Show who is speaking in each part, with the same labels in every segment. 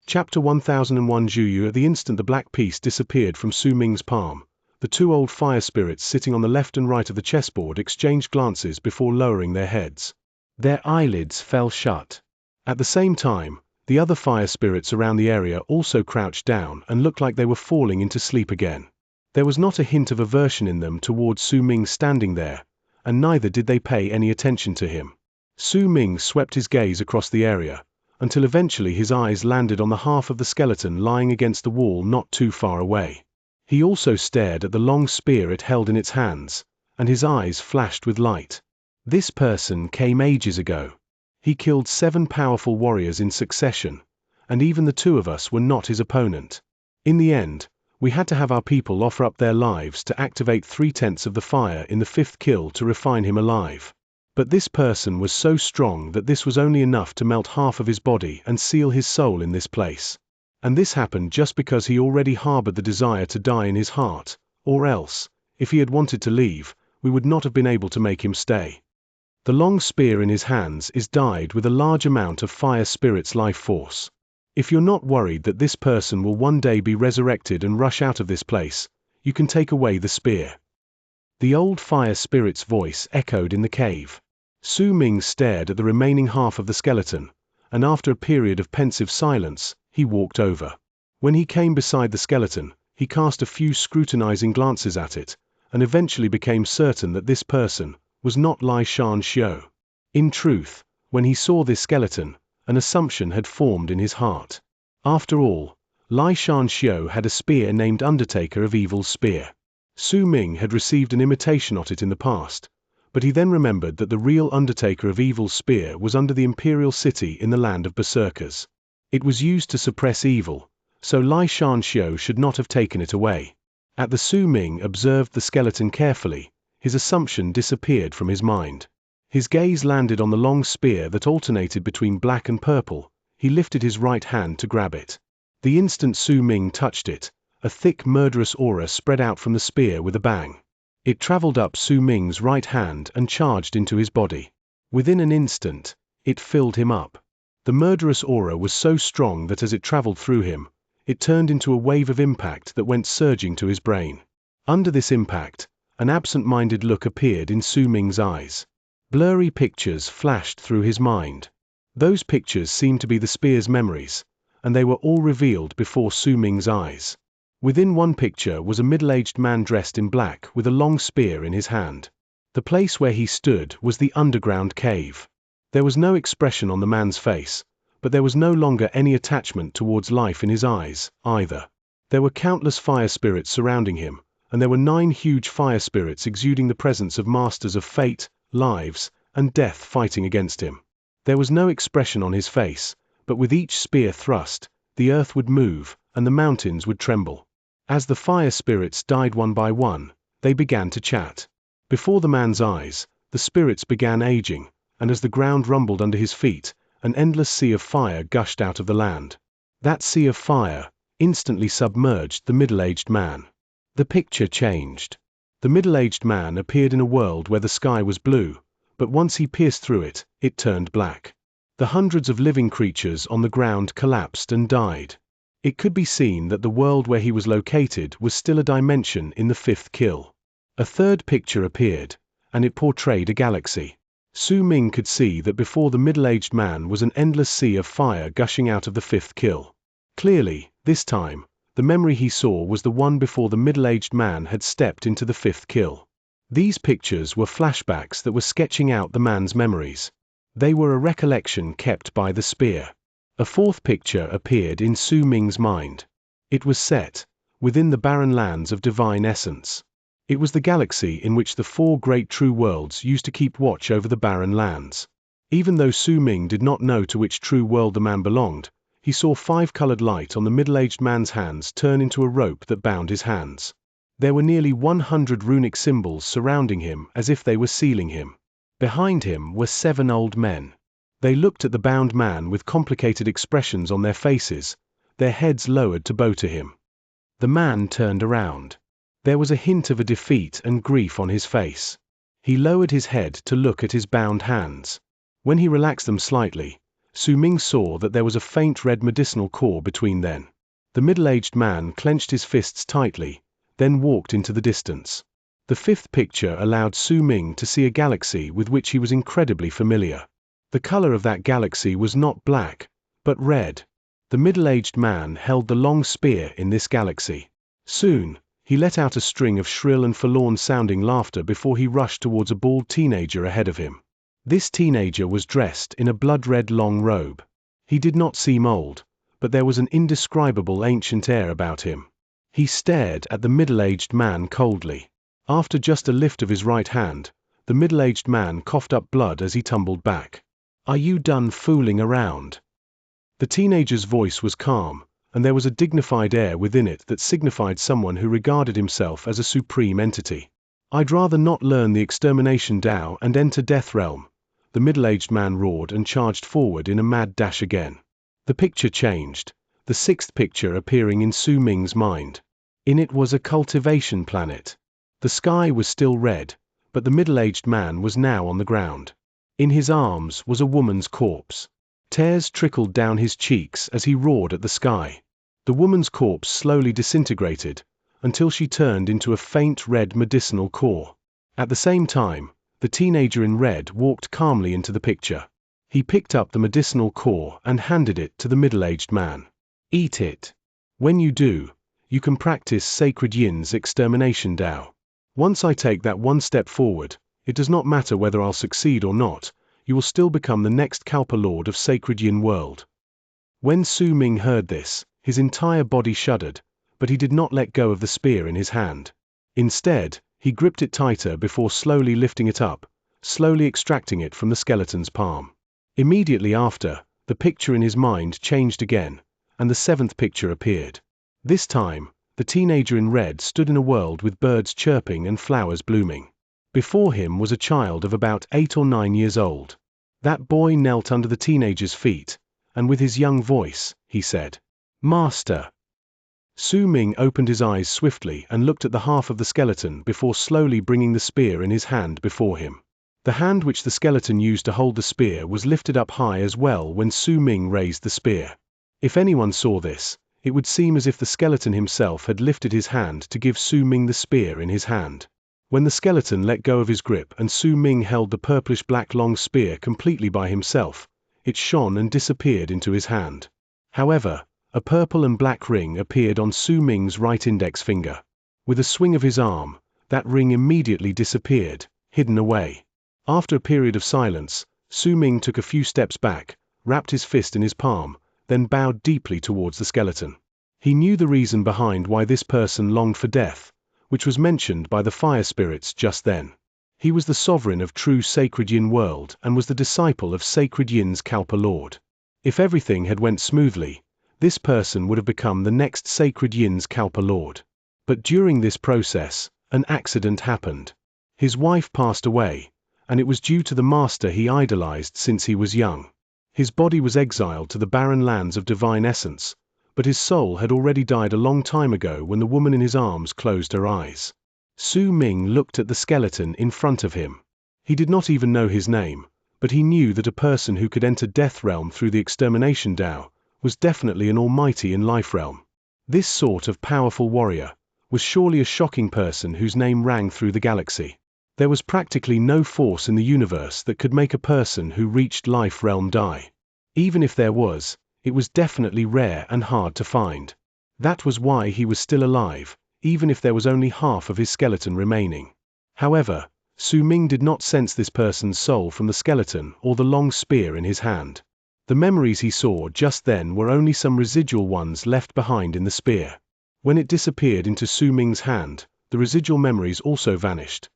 Speaker 1: Chapter 1001 Juyu. At the instant the black piece disappeared from Su Ming's palm, the two old fire spirits sitting on the left and right of the chessboard exchanged glances before lowering their heads. Their eyelids fell shut. At the same time, the other fire spirits around the area also crouched down and looked like they were falling into sleep again. There was not a hint of aversion in them towards Su Ming standing there, and neither did they pay any attention to him. Su Ming swept his gaze across the area, until eventually his eyes landed on the half of the skeleton lying against the wall not too far away. He also stared at the long spear it held in its hands, and his eyes flashed with light. This person came ages ago. He killed 7 powerful warriors in succession, and even the 2 of us were not his opponent. In the end, we had to have our people offer up their lives to activate 3/10 of the fire in the 5th kill to refine him alive. But this person was so strong that this was only enough to melt half of his body and seal his soul in this place. And this happened just because he already harbored the desire to die in his heart, or else, if he had wanted to leave, we would not have been able to make him stay. The long spear in his hands is dyed with a large amount of fire spirit's life force. If you're not worried that this person will one day be resurrected and rush out of this place, you can take away the spear. The old fire spirit's voice echoed in the cave. Su Ming stared at the remaining half of the skeleton, and after a period of pensive silence, he walked over. When he came beside the skeleton, he cast a few scrutinizing glances at it, and eventually became certain that this person was not Xianxia. In truth, when he saw this skeleton, an assumption had formed in his heart. After all, Xianxia had a spear named Undertaker of Evil's Spear. Su Ming had received an imitation of it in the past, but he then remembered that the real Undertaker of Evil's Spear was under the Imperial City in the land of Berserkers. It was used to suppress evil, so Xianxia should not have taken it away. As the Su Ming observed the skeleton carefully, his assumption disappeared from his mind. His gaze landed on the long spear that alternated between black and purple. He lifted his right hand to grab it. The instant Su Ming touched it, a thick murderous aura spread out from the spear with a bang. It traveled up Su Ming's right hand and charged into his body. Within an instant, it filled him up. The murderous aura was so strong that as it traveled through him, it turned into a wave of impact that went surging to his brain. Under this impact, an absent-minded look appeared in Su Ming's eyes. Blurry pictures flashed through his mind. Those pictures seemed to be the spear's memories, and they were all revealed before Su Ming's eyes. Within one picture was a middle-aged man dressed in black with a long spear in his hand. The place where he stood was the underground cave. There was no expression on the man's face, but there was no longer any attachment towards life in his eyes, either. There were countless fire spirits surrounding him, and there were 9 huge fire spirits exuding the presence of masters of fate, lives, and death fighting against him. There was no expression on his face, but with each spear thrust, the earth would move, and the mountains would tremble. As the fire spirits died one by one, they began to chat. Before the man's eyes, the spirits began aging, and as the ground rumbled under his feet, an endless sea of fire gushed out of the land. That sea of fire instantly submerged the middle-aged man. The picture changed. The middle-aged man appeared in a world where the sky was blue, but once he pierced through it, it turned black. The hundreds of living creatures on the ground collapsed and died. It could be seen that the world where he was located was still a dimension in the 5th kill. A third picture appeared, and it portrayed a galaxy. Su Ming could see that before the middle-aged man was an endless sea of fire gushing out of the 5th kill. Clearly, this time, the memory he saw was the one before the middle-aged man had stepped into the 5th kill. These pictures were flashbacks that were sketching out the man's memories. They were a recollection kept by the spear. A 4th picture appeared in Su Ming's mind. It was set within the barren lands of divine essence. It was the galaxy in which the 4 great true worlds used to keep watch over the barren lands. Even though Su Ming did not know to which true world the man belonged, he saw 5-colored light on the middle-aged man's hands turn into a rope that bound his hands. There were nearly 100 runic symbols surrounding him as if they were sealing him. Behind him were 7 old men. They looked at the bound man with complicated expressions on their faces, their heads lowered to bow to him. The man turned around. There was a hint of a defeat and grief on his face. He lowered his head to look at his bound hands. When he relaxed them slightly, Su Ming saw that there was a faint red medicinal core between them. The middle-aged man clenched his fists tightly, then walked into the distance. The fifth picture allowed Su Ming to see a galaxy with which he was incredibly familiar. The color of that galaxy was not black, but red. The middle-aged man held the long spear in this galaxy. Soon, he let out a string of shrill and forlorn-sounding laughter before he rushed towards a bald teenager ahead of him. This teenager was dressed in a blood-red long robe. He did not seem old, but there was an indescribable ancient air about him. He stared at the middle-aged man coldly. After just a lift of his right hand, the middle-aged man coughed up blood as he tumbled back. "Are you done fooling around?" The teenager's voice was calm, and there was a dignified air within it that signified someone who regarded himself as a supreme entity. "I'd rather not learn the extermination Tao and enter Death Realm," the middle-aged man roared and charged forward in a mad dash again. The picture changed, the sixth picture appearing in Su Ming's mind. In it was a cultivation planet. The sky was still red, but the middle-aged man was now on the ground. In his arms was a woman's corpse. Tears trickled down his cheeks as he roared at the sky. The woman's corpse slowly disintegrated, until she turned into a faint red medicinal core. At the same time, the teenager in red walked calmly into the picture. He picked up the medicinal core and handed it to the middle-aged man. "Eat it. When you do, you can practice Sacred Yin's extermination Tao. Once I take that one step forward, it does not matter whether I'll succeed or not, you will still become the next Kalpa Lord of Sacred Yin world." When Su Ming heard this, his entire body shuddered, but he did not let go of the spear in his hand. Instead, he gripped it tighter before slowly lifting it up, slowly extracting it from the skeleton's palm. Immediately after, the picture in his mind changed again, and the seventh picture appeared. This time, the teenager in red stood in a world with birds chirping and flowers blooming. Before him was a child of about 8 or 9 years old. That boy knelt under the teenager's feet, and with his young voice, he said, "Master." Su Ming opened his eyes swiftly and looked at the half of the skeleton before slowly bringing the spear in his hand before him. The hand which the skeleton used to hold the spear was lifted up high as well when Su Ming raised the spear. If anyone saw this, it would seem as if the skeleton himself had lifted his hand to give Su Ming the spear in his hand. When the skeleton let go of his grip and Su Ming held the purplish-black long spear completely by himself, it shone and disappeared into his hand. However, a purple and black ring appeared on Su Ming's right index finger. With a swing of his arm, that ring immediately disappeared, hidden away. After a period of silence, Su Ming took a few steps back, wrapped his fist in his palm, then bowed deeply towards the skeleton. He knew the reason behind why this person longed for death, which was mentioned by the fire spirits just then. He was the sovereign of true Sacred Yin world and was the disciple of Sacred Yin's Kalpa Lord. If everything had went smoothly, this person would have become the next Sacred Yin's Kalpa Lord. But during this process, an accident happened. His wife passed away, and it was due to the master he idolized since he was young. His body was exiled to the barren lands of divine essence, but his soul had already died a long time ago when the woman in his arms closed her eyes. Su Ming looked at the skeleton in front of him. He did not even know his name, but he knew that a person who could enter Death Realm through the extermination Tao was definitely an almighty in Life Realm. This sort of powerful warrior was surely a shocking person whose name rang through the galaxy. There was practically no force in the universe that could make a person who reached Life Realm die. Even if there was, it was definitely rare and hard to find. That was why he was still alive, even if there was only half of his skeleton remaining. However, Su Ming did not sense this person's soul from the skeleton or the long spear in his hand. The memories he saw just then were only some residual ones left behind in the spear. When it disappeared into Su Ming's hand, the residual memories also vanished.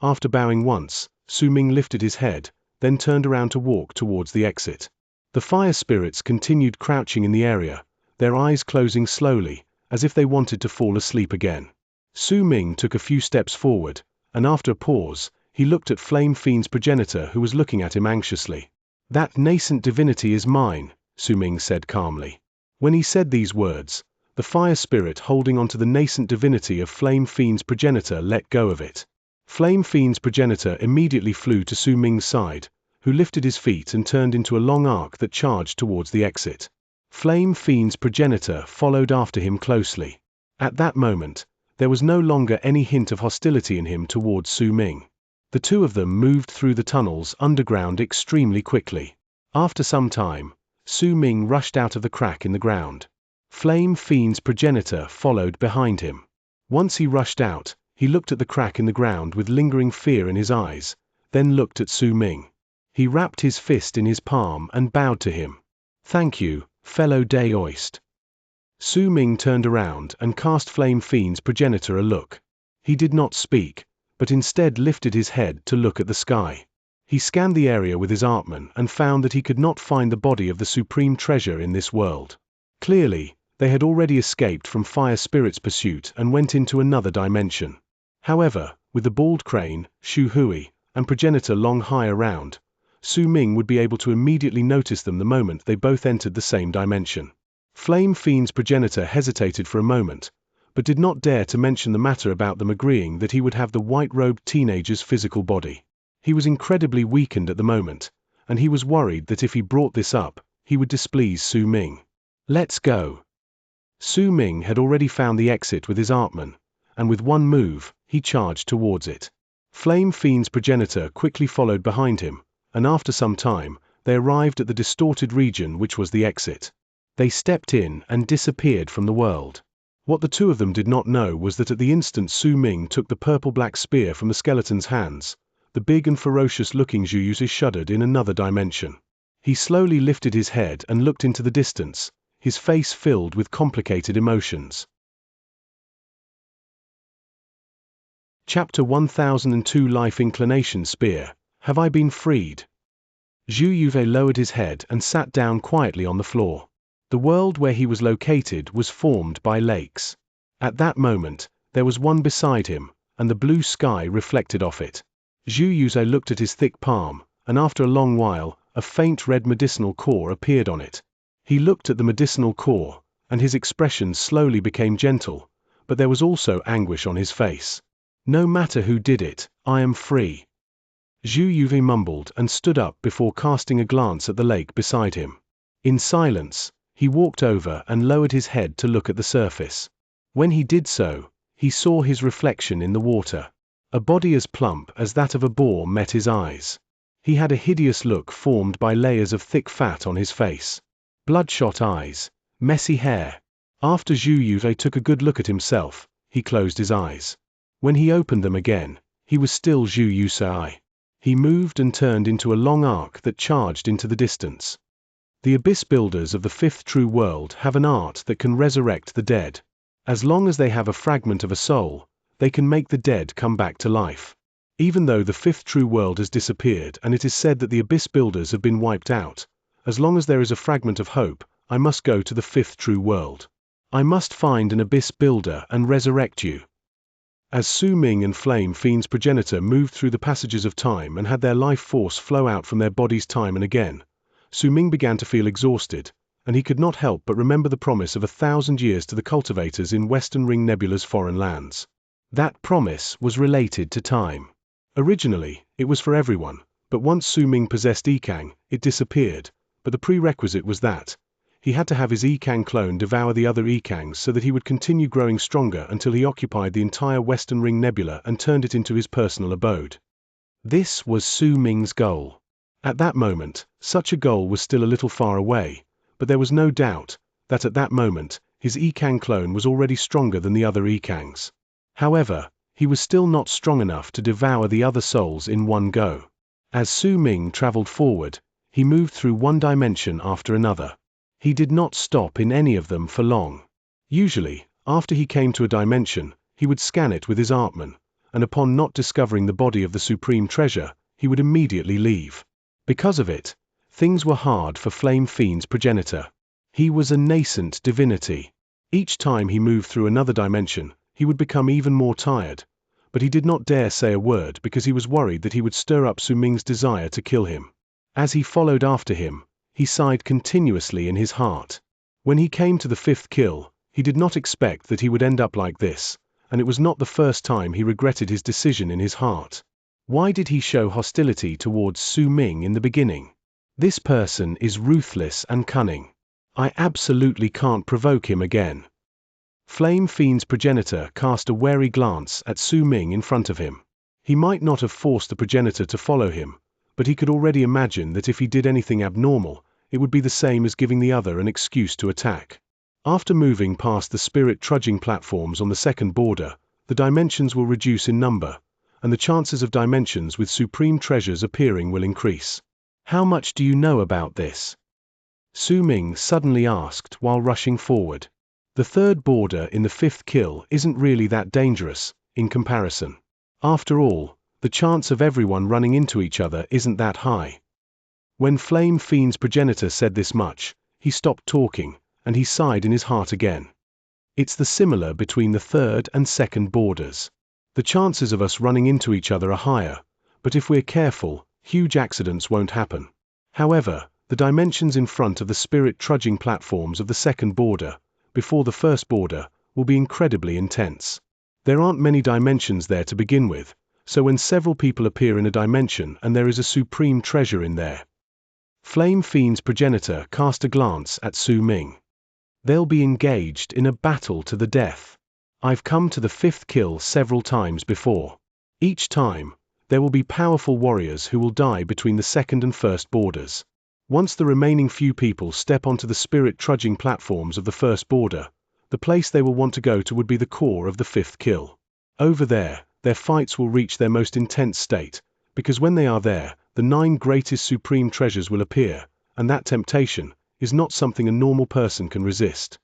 Speaker 1: After bowing once, Su Ming lifted his head, then turned around to walk towards the exit. The fire spirits continued crouching in the area, their eyes closing slowly, as if they wanted to fall asleep again. Su Ming took a few steps forward, and after a pause, he looked at Flame Fiend's progenitor who was looking at him anxiously. "That nascent divinity is mine," Su Ming said calmly. When he said these words, the fire spirit holding onto the nascent divinity of Flame Fiend's progenitor let go of it. Flame Fiend's progenitor immediately flew to Su Ming's side, who lifted his feet and turned into a long arc that charged towards the exit. Flame Fiend's progenitor followed after him closely. At that moment, there was no longer any hint of hostility in him towards Su Ming. The two of them moved through the tunnels underground extremely quickly. After some time, Su Ming rushed out of the crack in the ground. Flame Fiend's progenitor followed behind him. Once he rushed out, he looked at the crack in the ground with lingering fear in his eyes, then looked at Su Ming. He wrapped his fist in his palm and bowed to him. "Thank you, fellow Daoist." Su Ming turned around and cast Flame Fiend's progenitor a look. He did not speak, but instead lifted his head to look at the sky. He scanned the area with his Artman and found that he could not find the body of the supreme treasure in this world. Clearly, they had already escaped from Fire Spirit's pursuit and went into another dimension. However, with the bald crane, Shu Hui, and progenitor Long Hai around, Su Ming would be able to immediately notice them the moment they both entered the same dimension. Flame Fiend's progenitor hesitated for a moment, but did not dare to mention the matter about them agreeing that he would have the white-robed teenager's physical body. He was incredibly weakened at the moment, and he was worried that if he brought this up, he would displease Su Ming. "Let's go." Su Ming had already found the exit with his Artman, and with one move, he charged towards it. Flame Fiend's progenitor quickly followed behind him, and after some time, they arrived at the distorted region which was the exit. They stepped in and disappeared from the world. What the two of them did not know was that at the instant Su Ming took the purple-black spear from the skeleton's hands, the big and ferocious-looking Zhuyuzi shuddered in another dimension. He slowly lifted his head and looked into the distance, his face filled with complicated emotions. Chapter 1002 Life Inclination Spear. Have I been freed? Zhu Yuve lowered his head and sat down quietly on the floor. The world where he was located was formed by lakes. At that moment, there was one beside him, and the blue sky reflected off it. Zhu Yuze looked at his thick palm, and after a long while, a faint red medicinal core appeared on it. He looked at the medicinal core, and his expression slowly became gentle, but there was also anguish on his face. "No matter who did it, I am free." Zhu Yuve mumbled and stood up before casting a glance at the lake beside him. In silence, he walked over and lowered his head to look at the surface. When he did so, he saw his reflection in the water. A body as plump as that of a boar met his eyes. He had a hideous look formed by layers of thick fat on his face. Bloodshot eyes, messy hair. After Zhu Yuve took a good look at himself, he closed his eyes. When he opened them again, he was still Zhu Yusei. He moved and turned into a long arc that charged into the distance. The abyss builders of the fifth true world have an art that can resurrect the dead. As long as they have a fragment of a soul, they can make the dead come back to life. Even though the fifth true world has disappeared and it is said that the abyss builders have been wiped out, as long as there is a fragment of hope, I must go to the fifth true world. I must find an abyss builder and resurrect you. As Su Ming and Flame Fiend's progenitor moved through the passages of time and had their life force flow out from their bodies time and again, Su Ming began to feel exhausted, and he could not help but remember the promise of 1,000 years to the cultivators in Western Ring Nebula's foreign lands. That promise was related to time. Originally, it was for everyone, but once Su Ming possessed Yikang, it disappeared, but the prerequisite was that he had to have his Yikang clone devour the other Yikangs so that he would continue growing stronger until he occupied the entire Western Ring Nebula and turned it into his personal abode. This was Su Ming's goal. At that moment, such a goal was still a little far away, but there was no doubt that at that moment, his Yikang clone was already stronger than the other Yikangs. However, he was still not strong enough to devour the other souls in one go. As Su Ming traveled forward, he moved through one dimension after another. He did not stop in any of them for long. Usually, after he came to a dimension, he would scan it with his Artman, and upon not discovering the body of the supreme treasure, he would immediately leave. Because of it, things were hard for Flame Fiend's progenitor. He was a nascent divinity. Each time he moved through another dimension, he would become even more tired, but he did not dare say a word because he was worried that he would stir up Su Ming's desire to kill him. As he followed after him, he sighed continuously in his heart. When he came to the fifth kill, he did not expect that he would end up like this, and it was not the first time he regretted his decision in his heart. Why did he show hostility towards Su Ming in the beginning? This person is ruthless and cunning. I absolutely can't provoke him again. Flame Fiend's progenitor cast a wary glance at Su Ming in front of him. He might not have forced the progenitor to follow him, but he could already imagine that if he did anything abnormal, it would be the same as giving the other an excuse to attack. After moving past the spirit trudging platforms on the second border, the dimensions will reduce in number, and the chances of dimensions with supreme treasures appearing will increase. How much do you know about this? Su Ming suddenly asked while rushing forward. The third border in the fifth kill isn't really that dangerous, in comparison. After all, the chance of everyone running into each other isn't that high. When Flame Fiend's progenitor said this much, he stopped talking, and he sighed in his heart again. It's the similar between the third and second borders. The chances of us running into each other are higher, but if we're careful, huge accidents won't happen. However, the dimensions in front of the spirit trudging platforms of the second border, before the first border, will be incredibly intense. There aren't many dimensions there to begin with, so when several people appear in a dimension and there is a supreme treasure in there. Flame Fiend's progenitor cast a glance at Su Ming. They'll be engaged in a battle to the death. I've come to the fifth kill several times before. Each time, there will be powerful warriors who will die between the second and first borders. Once the remaining few people step onto the spirit trudging platforms of the first border, the place they will want to go to would be the core of the fifth kill. Over there, their fights will reach their most intense state, because when they are there, the 9 greatest supreme treasures will appear, and that temptation is not something a normal person can resist.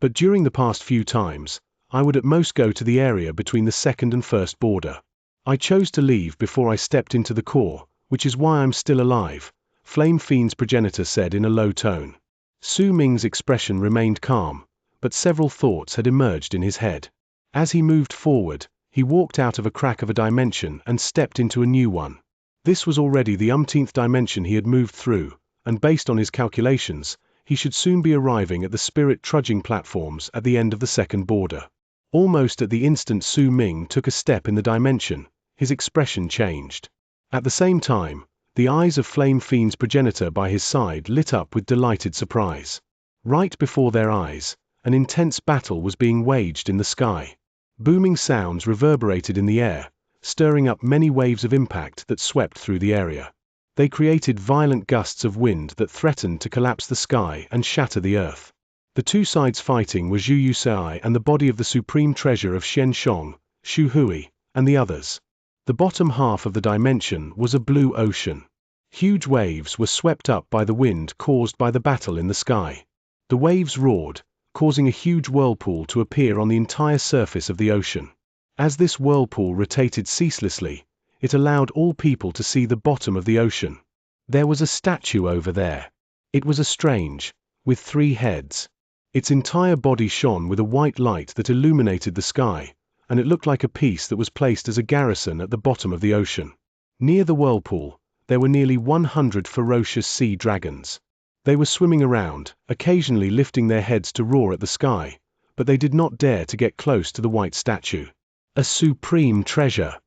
Speaker 1: But during the past few times, I would at most go to the area between the second and first border. I chose to leave before I stepped into the core, which is why I'm still alive, Flame Fiend's progenitor said in a low tone. Su Ming's expression remained calm, but several thoughts had emerged in his head. As he moved forward, he walked out of a crack of a dimension and stepped into a new one. This was already the umpteenth dimension he had moved through, and based on his calculations, he should soon be arriving at the spirit trudging platforms at the end of the second border. Almost at the instant Su Ming took a step in the dimension, his expression changed. At the same time, the eyes of Flame Fiend's progenitor by his side lit up with delighted surprise. Right before their eyes, an intense battle was being waged in the sky. Booming sounds reverberated in the air, stirring up many waves of impact that swept through the area. They created violent gusts of wind that threatened to collapse the sky and shatter the earth. The two sides fighting were Xianxia and the body of the supreme treasure of Xianxia, Shu Hui, and the others. The bottom half of the dimension was a blue ocean. Huge waves were swept up by the wind caused by the battle in the sky. The waves roared, causing a huge whirlpool to appear on the entire surface of the ocean. As this whirlpool rotated ceaselessly, it allowed all people to see the bottom of the ocean. There was a statue over there. It was a strange, with 3 heads. Its entire body shone with a white light that illuminated the sky, and it looked like a piece that was placed as a garrison at the bottom of the ocean. Near the whirlpool, there were nearly 100 ferocious sea dragons. They were swimming around, occasionally lifting their heads to roar at the sky, but they did not dare to get close to the white statue. A supreme treasure!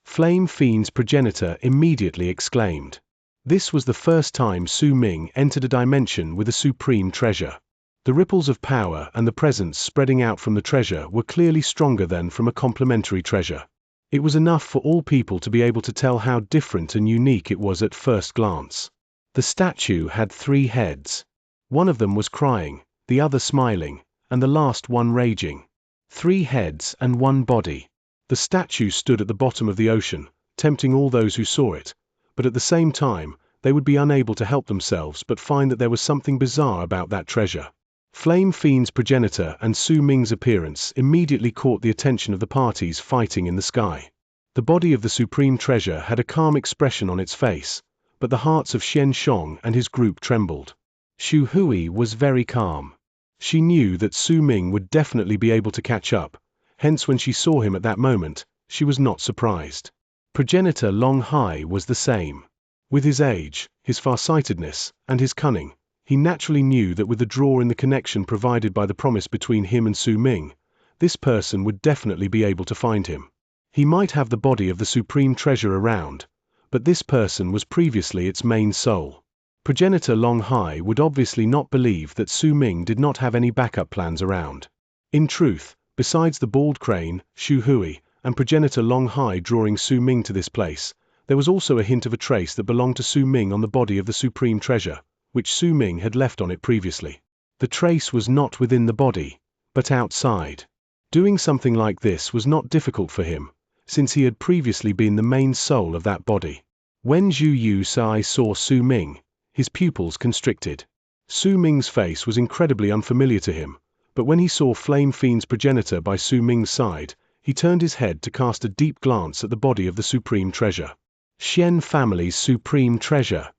Speaker 1: Flame Fiend's progenitor immediately exclaimed. This was the first time Su Ming entered a dimension with a supreme treasure. The ripples of power and the presence spreading out from the treasure were clearly stronger than from a complementary treasure. It was enough for all people to be able to tell how different and unique it was at first glance. The statue had 3 heads. One of them was crying, the other smiling, and the last one raging. 3 heads and 1 body. The statue stood at the bottom of the ocean, tempting all those who saw it, but at the same time, they would be unable to help themselves but find that there was something bizarre about that treasure. Flame Fiend's progenitor and Su Ming's appearance immediately caught the attention of the parties fighting in the sky. The body of the supreme treasure had a calm expression on its face, but the hearts of Xianxia and his group trembled. Shu Hui was very calm. She knew that Su Ming would definitely be able to catch up, hence when she saw him at that moment, she was not surprised. Progenitor Long Hai was the same. With his age, his farsightedness, and his cunning, he naturally knew that with the draw in the connection provided by the promise between him and Su Ming, this person would definitely be able to find him. He might have the body of the supreme treasure around, but this person was previously its main soul. Progenitor Long Hai would obviously not believe that Su Ming did not have any backup plans around. In truth, besides the bald crane, Shu Hui, and progenitor Long Hai drawing Su Ming to this place, there was also a hint of a trace that belonged to Su Ming on the body of the supreme treasure, which Su Ming had left on it previously. The trace was not within the body, but outside. Doing something like this was not difficult for him, since he had previously been the main soul of that body. When Zhu Yu Sai saw Su Ming, his pupils constricted. Su Ming's face was incredibly unfamiliar to him, but when he saw Flame Fiend's progenitor by Su Ming's side, he turned his head to cast a deep glance at the body of the supreme treasure. Xian family's supreme treasure.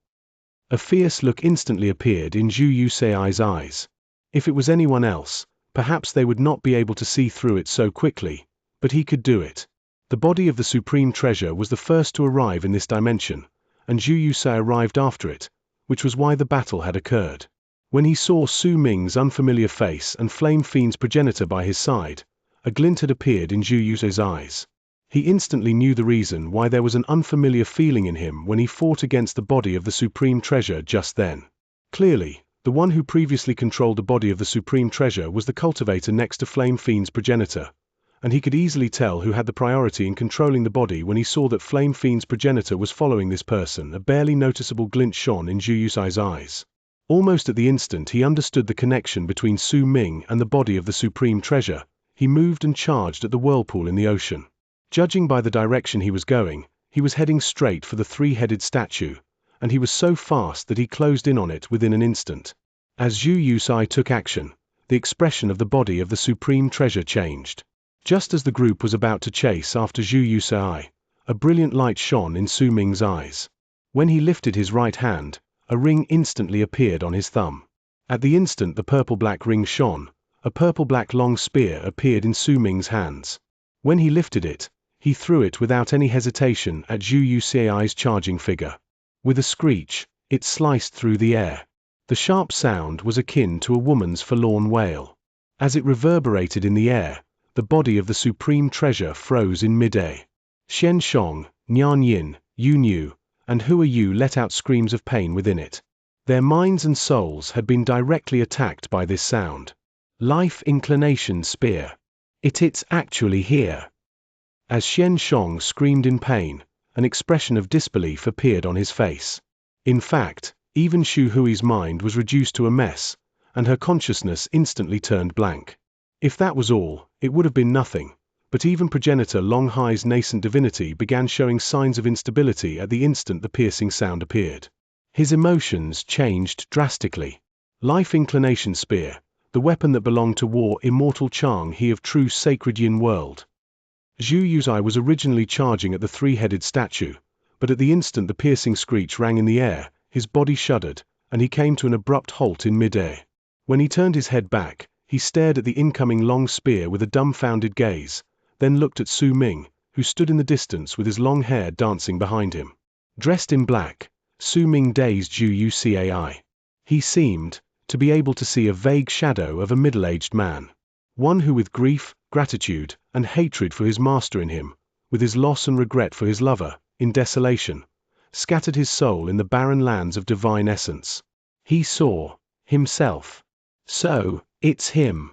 Speaker 1: A fierce look instantly appeared in Zhu Yu Sai's eyes. If it was anyone else, perhaps they would not be able to see through it so quickly, but he could do it. The body of the supreme treasure was the first to arrive in this dimension, and Zhu Yu Sai arrived after it, which was why the battle had occurred. When he saw Su Ming's unfamiliar face and Flame Fiend's progenitor by his side, a glint had appeared in Zhu Yu Sai's eyes. He instantly knew the reason why there was an unfamiliar feeling in him when he fought against the body of the supreme treasure just then. Clearly, the one who previously controlled the body of the supreme treasure was the cultivator next to Flame Fiend's progenitor, and he could easily tell who had the priority in controlling the body when he saw that Flame Fiend's progenitor was following this person. A barely noticeable glint shone in Zhu Yu Sai's eyes. Almost at the instant he understood the connection between Su Ming and the body of the supreme treasure, he moved and charged at the whirlpool in the ocean. Judging by the direction he was going, he was heading straight for the three-headed statue, and he was so fast that he closed in on it within an instant. As Zhu Yu Sai took action, the expression of the body of the supreme treasure changed. Just as the group was about to chase after Zhu Yu Sai, a brilliant light shone in Su Ming's eyes. When he lifted his right hand, a ring instantly appeared on his thumb. At the instant the purple-black ring shone, a purple-black long spear appeared in Su Ming's hands. When he lifted it, he threw it without any hesitation at Zhu Yu Sai's charging figure. With a screech, it sliced through the air. The sharp sound was akin to a woman's forlorn wail. As it reverberated in the air, the body of the supreme treasure froze in mid-air. Shen Shong, Nian Yin, Yu Nu, and Hua Yu let out screams of pain within it. Their minds and souls had been directly attacked by this sound. Life Inclination Spear. It's actually here. As Shen Shong screamed in pain, an expression of disbelief appeared on his face. In fact, even Shu Hui's mind was reduced to a mess, and her consciousness instantly turned blank. If that was all, it would have been nothing, but even progenitor Long Hai's nascent divinity began showing signs of instability at the instant the piercing sound appeared. His emotions changed drastically. Life Inclination Spear, the weapon that belonged to War Immortal Chang He of true sacred Yin world. Zhu Yu Sai was originally charging at the three-headed statue, but at the instant the piercing screech rang in the air, his body shuddered, and he came to an abrupt halt in mid-air. When he turned his head back, he stared at the incoming long spear with a dumbfounded gaze, then looked at Su Ming, who stood in the distance with his long hair dancing behind him. Dressed in black, Su Ming dazed Zhu Yu Sai. He seemed to be able to see a vague shadow of a middle-aged man. One who with grief, gratitude, and hatred for his master in him, with his loss and regret for his lover, in desolation, scattered his soul in the barren lands of divine essence. He saw himself. So, it's him.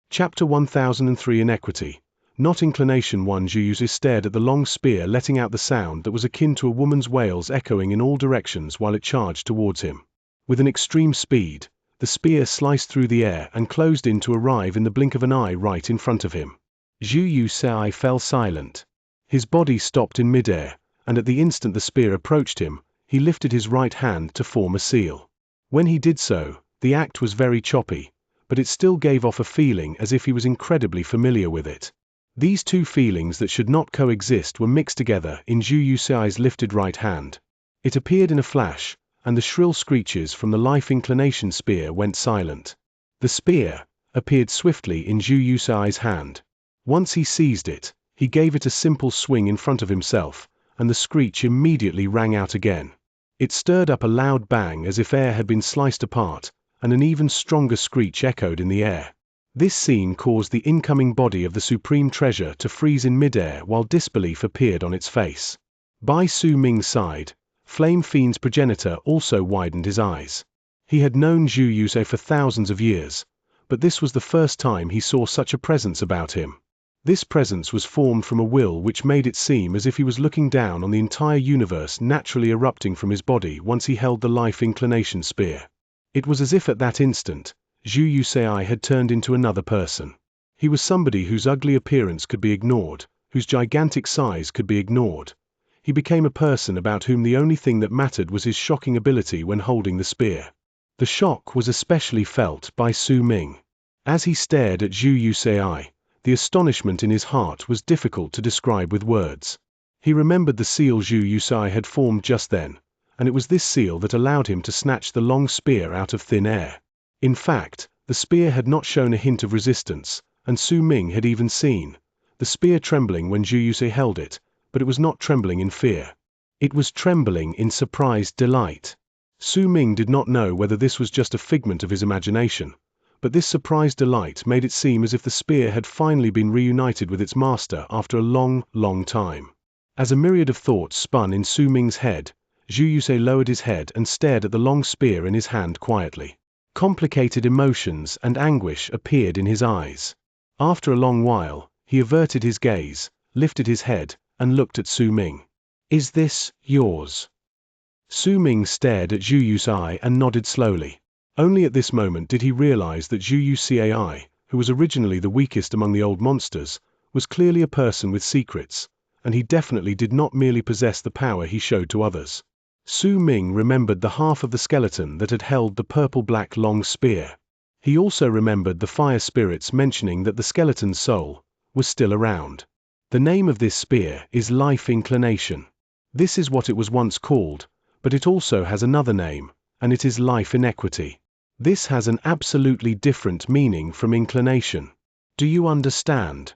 Speaker 1: Chapter 1003 Inequity. Not Inclination 1. Zhu Yu stared at the long spear letting out the sound that was akin to a woman's wails echoing in all directions while it charged towards him. With an extreme speed, the spear sliced through the air and closed in to arrive in the blink of an eye right in front of him. Zhu Yu Sai fell silent. His body stopped in midair, and at the instant the spear approached him, he lifted his right hand to form a seal. When he did so, the act was very choppy, but it still gave off a feeling as if he was incredibly familiar with it. These two feelings that should not coexist were mixed together in Zhu Yu Sai's lifted right hand. It appeared in a flash, and the shrill screeches from the Life Inclination Spear went silent. The spear appeared swiftly in Zhu Yu Sai's hand. Once he seized it, he gave it a simple swing in front of himself, and the screech immediately rang out again. It stirred up a loud bang as if air had been sliced apart, and an even stronger screech echoed in the air. This scene caused the incoming body of the supreme treasure to freeze in midair while disbelief appeared on its face. By Su Ming's side, Flame Fiend's progenitor also widened his eyes. He had known Zhu Yusei for thousands of years, but this was the first time he saw such a presence about him. This presence was formed from a will which made it seem as if he was looking down on the entire universe naturally erupting from his body once he held the life inclination spear. It was as if at that instant, Zhu Yusei had turned into another person. He was somebody whose ugly appearance could be ignored, whose gigantic size could be ignored. He became a person about whom the only thing that mattered was his shocking ability when holding the spear. The shock was especially felt by Su Ming. As he stared at Zhu Yusei, the astonishment in his heart was difficult to describe with words. He remembered the seal Zhu Yusei had formed just then, and it was this seal that allowed him to snatch the long spear out of thin air. In fact, the spear had not shown a hint of resistance, and Su Ming had even seen the spear trembling when Zhu Yusei held it, but it was not trembling in fear. It was trembling in surprised delight. Su Ming did not know whether this was just a figment of his imagination, but this surprised delight made it seem as if the spear had finally been reunited with its master after a long, long time. As a myriad of thoughts spun in Su Ming's head, Zhu Yusei lowered his head and stared at the long spear in his hand quietly. Complicated emotions and anguish appeared in his eyes. After a long while, he averted his gaze, lifted his head, and looked at Su Ming. "Is this yours?" Su Ming stared at Zhu Yusei and nodded slowly. Only at this moment did he realize that Zhu Yusei, who was originally the weakest among the old monsters, was clearly a person with secrets, and he definitely did not merely possess the power he showed to others. Su Ming remembered the half of the skeleton that had held the purple-black long spear. He also remembered the fire spirits mentioning that the skeleton's soul was still around. The name of this spear is Life Inclination. This is what it was once called, but it also has another name, and it is Life Inequity. This has an absolutely different meaning from inclination. Do you understand?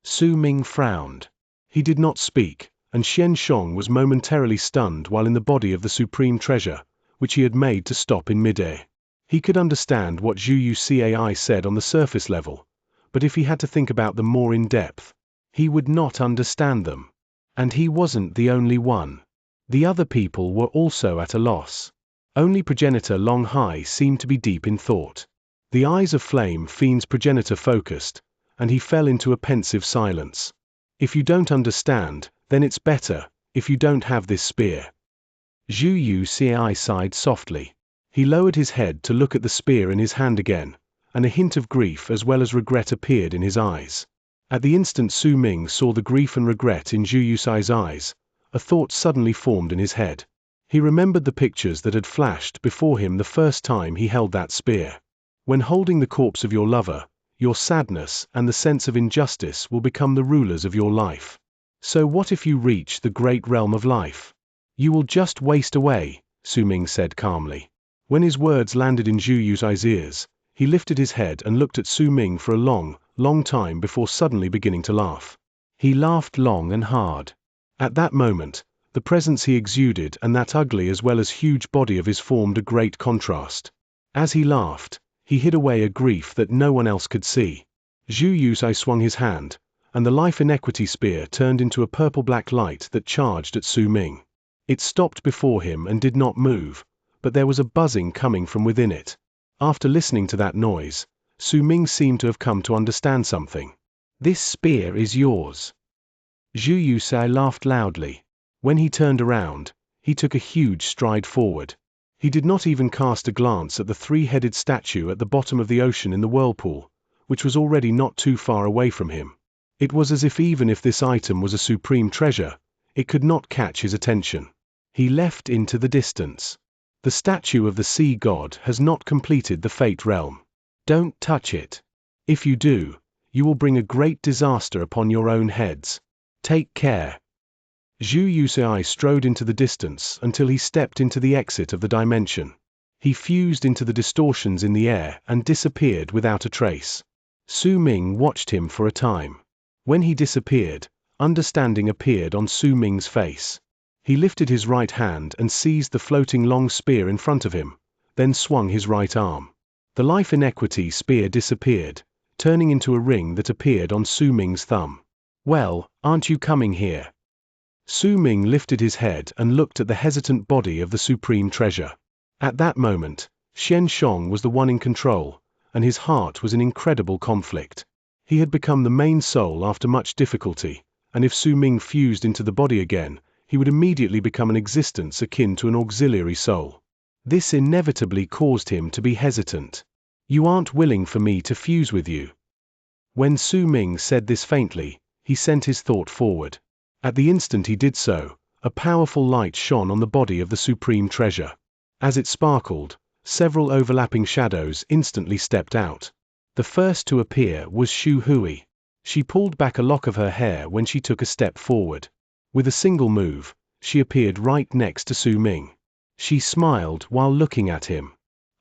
Speaker 1: Su Ming frowned. He did not speak, and Xianxia was momentarily stunned while in the body of the supreme treasure, which he had made to stop in midair. He could understand what Zhu Yusei said on the surface level, but if he had to think about them more in depth, he would not understand them. And he wasn't the only one. The other people were also at a loss. Only progenitor Long Hai seemed to be deep in thought. The eyes of Flame Fiend's progenitor focused, and he fell into a pensive silence. If you don't understand, then it's better, if you don't have this spear. Zhu Yusei sighed softly. He lowered his head to look at the spear in his hand again, and a hint of grief as well as regret appeared in his eyes. At the instant Su Ming saw the grief and regret in Zhu Yusei's eyes, a thought suddenly formed in his head. He remembered the pictures that had flashed before him the first time he held that spear. When holding the corpse of your lover, your sadness and the sense of injustice will become the rulers of your life. So what if you reach the great realm of life? You will just waste away, Su Ming said calmly. When his words landed in Zhu Yusei's ears, he lifted his head and looked at Su Ming for a long, long time before suddenly beginning to laugh. He laughed long and hard. At that moment, the presence he exuded and that ugly as well as huge body of his formed a great contrast. As he laughed, he hid away a grief that no one else could see. Zhu Yusei swung his hand, and the Life Inequity spear turned into a purple-black light that charged at Su Ming. It stopped before him and did not move, but there was a buzzing coming from within it. After listening to that noise, Su Ming seemed to have come to understand something. "This spear is yours." Zhu Yusei laughed loudly. When he turned around, he took a huge stride forward. He did not even cast a glance at the three-headed statue at the bottom of the ocean in the whirlpool, which was already not too far away from him. It was as if even if this item was a supreme treasure, it could not catch his attention. He left into the distance. The statue of the sea god has not completed the fate realm. Don't touch it. If you do, you will bring a great disaster upon your own heads. Take care. Zhu Yusei strode into the distance until he stepped into the exit of the dimension. He fused into the distortions in the air and disappeared without a trace. Su Ming watched him for a time. When he disappeared, understanding appeared on Su Ming's face. He lifted his right hand and seized the floating long spear in front of him, then swung his right arm. The Life Inequity spear disappeared, turning into a ring that appeared on Su Ming's thumb. "Well, aren't you coming here?" Su Ming lifted his head and looked at the hesitant body of the supreme treasure. At that moment, Xianxia was the one in control, and his heart was in incredible conflict. He had become the main soul after much difficulty, and if Su Ming fused into the body again, he would immediately become an existence akin to an auxiliary soul. This inevitably caused him to be hesitant. "You aren't willing for me to fuse with you." When Su Ming said this faintly, he sent his thought forward. At the instant he did so, a powerful light shone on the body of the supreme treasure. As it sparkled, several overlapping shadows instantly stepped out. The first to appear was Xu Hui. She pulled back a lock of her hair when she took a step forward. With a single move, she appeared right next to Su Ming. She smiled while looking at him.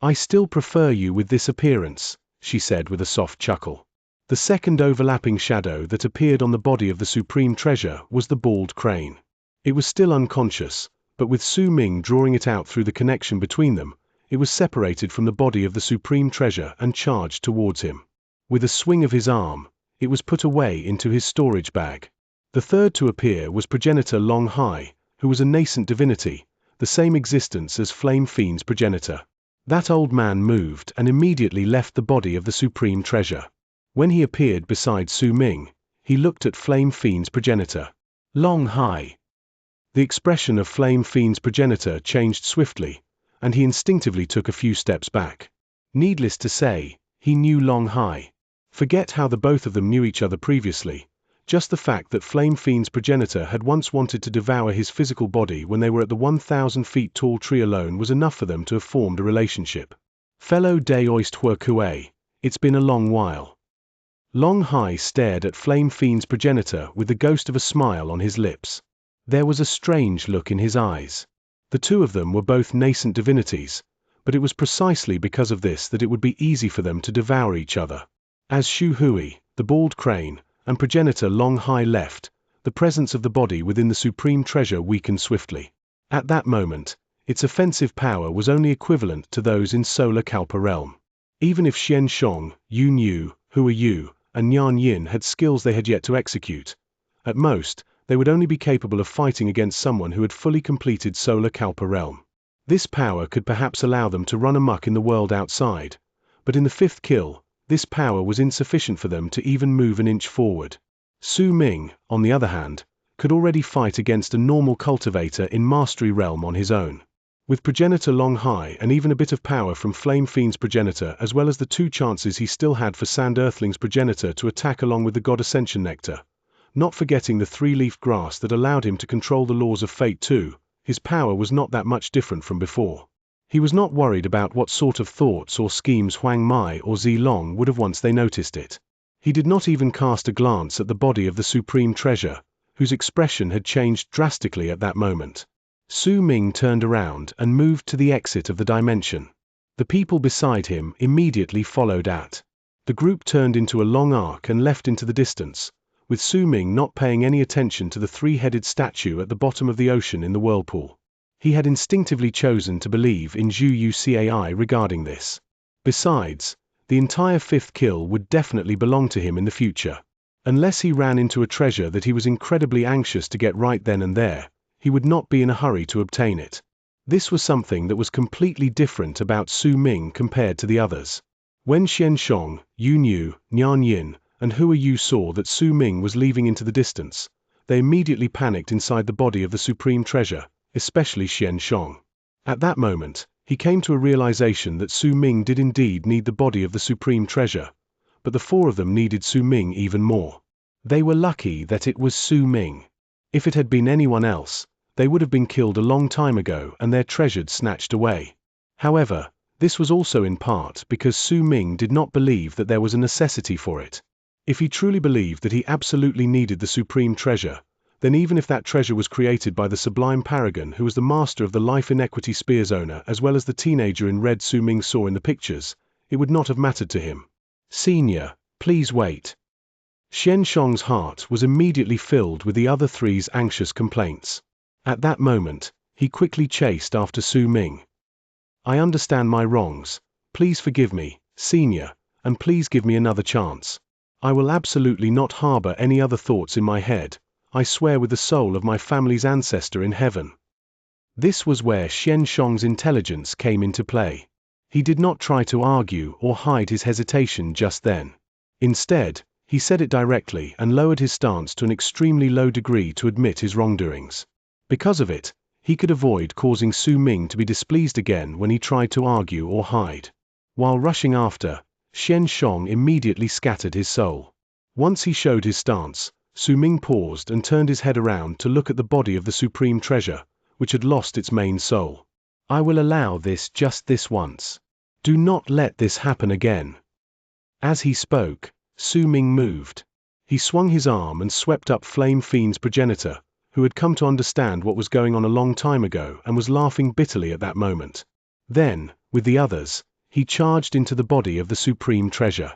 Speaker 1: "I still prefer you with this appearance," she said with a soft chuckle. The second overlapping shadow that appeared on the body of the supreme treasure was the bald crane. It was still unconscious, but with Su Ming drawing it out through the connection between them, it was separated from the body of the supreme treasure and charged towards him. With a swing of his arm, it was put away into his storage bag. The third to appear was progenitor Long Hai, who was a nascent divinity, the same existence as Flame Fiend's progenitor. That old man moved and immediately left the body of the supreme treasure. When he appeared beside Su Ming, he looked at Flame Fiend's progenitor, Long Hai. The expression of Flame Fiend's progenitor changed swiftly, and he instinctively took a few steps back. Needless to say, he knew Long Hai. Forget how the both of them knew each other previously. Just the fact that Flame Fiend's progenitor had once wanted to devour his physical body when they were at the 1,000 feet tall tree alone was enough for them to have formed a relationship. "Fellow Daoist Hua Kue, it's been a long while." Long Hai stared at Flame Fiend's progenitor with the ghost of a smile on his lips. There was a strange look in his eyes. The two of them were both nascent divinities, but it was precisely because of this that it would be easy for them to devour each other. As Xu Hui, the bald crane, and progenitor Long Hai left, the presence of the body within the supreme treasure weakened swiftly. At that moment, its offensive power was only equivalent to those in Solar Kalpa realm. Even if Xianxia, Yun Yu, Hua Yu, and Nyan Yin had skills they had yet to execute, at most, they would only be capable of fighting against someone who had fully completed Solar Kalpa realm. This power could perhaps allow them to run amok in the world outside, but in the fifth kill, this power was insufficient for them to even move an inch forward. Su Ming, on the other hand, could already fight against a normal cultivator in Mastery Realm on his own. With progenitor Long Hai and even a bit of power from Flame Fiend's progenitor as well as the 2 chances he still had for Sand Earthling's progenitor to attack along with the God Ascension Nectar, not forgetting the 3-leaf grass that allowed him to control the laws of fate too, his power was not that much different from before. He was not worried about what sort of thoughts or schemes Huang Mai or Zilong would have once they noticed it. He did not even cast a glance at the body of the supreme treasure, whose expression had changed drastically at that moment. Su Ming turned around and moved to the exit of the dimension. The people beside him immediately followed at. The group turned into a long arc and left into the distance, with Su Ming not paying any attention to the 3-headed statue at the bottom of the ocean in the whirlpool. He had instinctively chosen to believe in Zhu Yu Cai regarding this. Besides, the entire 5th kill would definitely belong to him in the future. Unless he ran into a treasure that he was incredibly anxious to get right then and there, he would not be in a hurry to obtain it. This was something that was completely different about Su Ming compared to the others. When Xianxia, Yun Yu, Nyan Yin, and Hua Yu saw that Su Ming was leaving into the distance, they immediately panicked inside the body of the supreme treasure, especially Xianxia. At that moment, he came to a realization that Su Ming did indeed need the body of the supreme treasure, but the 4 of them needed Su Ming even more. They were lucky that it was Su Ming. If it had been anyone else, they would have been killed a long time ago and their treasures snatched away. However, this was also in part because Su Ming did not believe that there was a necessity for it. If he truly believed that he absolutely needed the supreme treasure, then even if that treasure was created by the sublime paragon who was the master of the life inequity spear's owner as well as the teenager in red Su Ming saw in the pictures, it would not have mattered to him. "Senior, please wait." Xianxia's heart was immediately filled with the other 3's anxious complaints. At that moment, he quickly chased after Su Ming. "I understand my wrongs. Please forgive me, Senior, and please give me another chance. I will absolutely not harbor any other thoughts in my head. I swear with the soul of my family's ancestor in heaven." This was where Xianxia's intelligence came into play. He did not try to argue or hide his hesitation just then. Instead, he said it directly and lowered his stance to an extremely low degree to admit his wrongdoings. Because of it, he could avoid causing Su Ming to be displeased again when he tried to argue or hide. While rushing after, Xianxia immediately scattered his soul. Once he showed his stance, Su Ming paused and turned his head around to look at the body of the supreme treasure, which had lost its main soul. "I will allow this just this once. Do not let this happen again." As he spoke, Su Ming moved. He swung his arm and swept up Flame Fiend's progenitor, who had come to understand what was going on a long time ago and was laughing bitterly at that moment. Then, with the others, he charged into the body of the supreme treasure.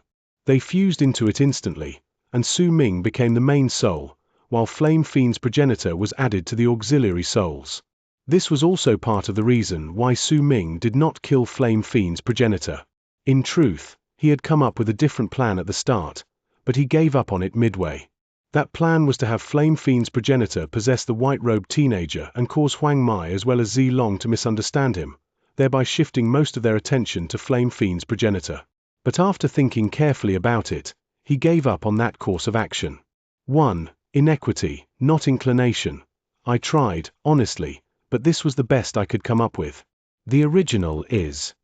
Speaker 1: They fused into it instantly, and Su Ming became the main soul, while Flame Fiend's progenitor was added to the auxiliary souls. This was also part of the reason why Su Ming did not kill Flame Fiend's progenitor. In truth, he had come up with a different plan at the start, but he gave up on it midway. That plan was to have Flame Fiend's progenitor possess the white-robed teenager and cause Huang Mai as well as Zi Long to misunderstand him, thereby shifting most of their attention to Flame Fiend's progenitor. But after thinking carefully about it, he gave up on that course of action. 1. Inequity, not inclination. I tried, honestly, but this was the best I could come up with. The original is.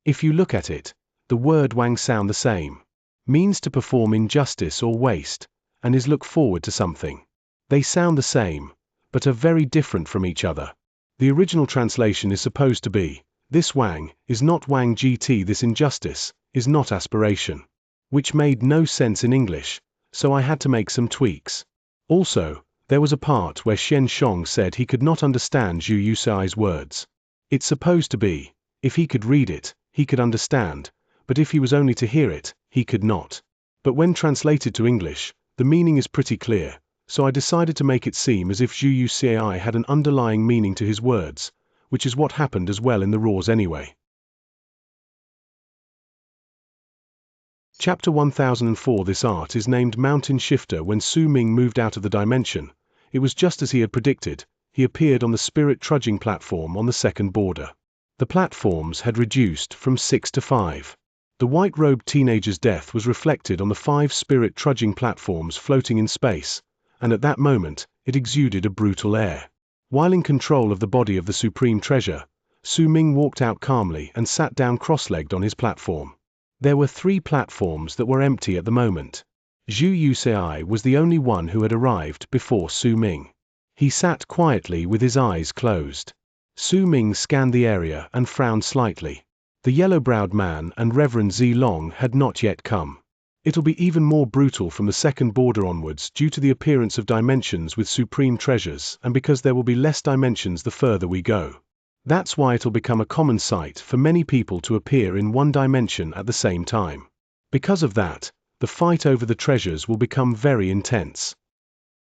Speaker 1: If you look at it, the word Wang sound the same. Means to perform injustice or waste, and is look forward to something. They sound the same, but are very different from each other. The original translation is supposed to be, this Wang is not Wang GT, this injustice is not aspiration. Which made no sense in English, so I had to make some tweaks. Also, there was a part where Xianxia said he could not understand Zhu Yusai's words. It's supposed to be, if he could read it, he could understand, but if he was only to hear it, he could not. But when translated to English, the meaning is pretty clear, so I decided to make it seem as if Zhu Yusai had an underlying meaning to his words, which is what happened as well in the Raws anyway. Chapter 1004. This art is named Mountain Shifter. When Su Ming moved out of the dimension, it was just as he had predicted. He appeared on the spirit trudging platform on the second border. The platforms had reduced from 6 to 5. The white-robed teenager's death was reflected on the 5 spirit trudging platforms floating in space, and at that moment, it exuded a brutal air. While in control of the body of the supreme treasure, Su Ming walked out calmly and sat down cross-legged on his platform. There were 3 platforms that were empty at the moment. Zhu Yusai was the only one who had arrived before Su Ming. He sat quietly with his eyes closed. Su Ming scanned the area and frowned slightly. The yellow-browed man and Reverend Zi Long had not yet come. It'll be even more brutal from the second border onwards due to the appearance of dimensions with supreme treasures and because there will be less dimensions the further we go. That's why it'll become a common sight for many people to appear in one dimension at the same time. Because of that, the fight over the treasures will become very intense.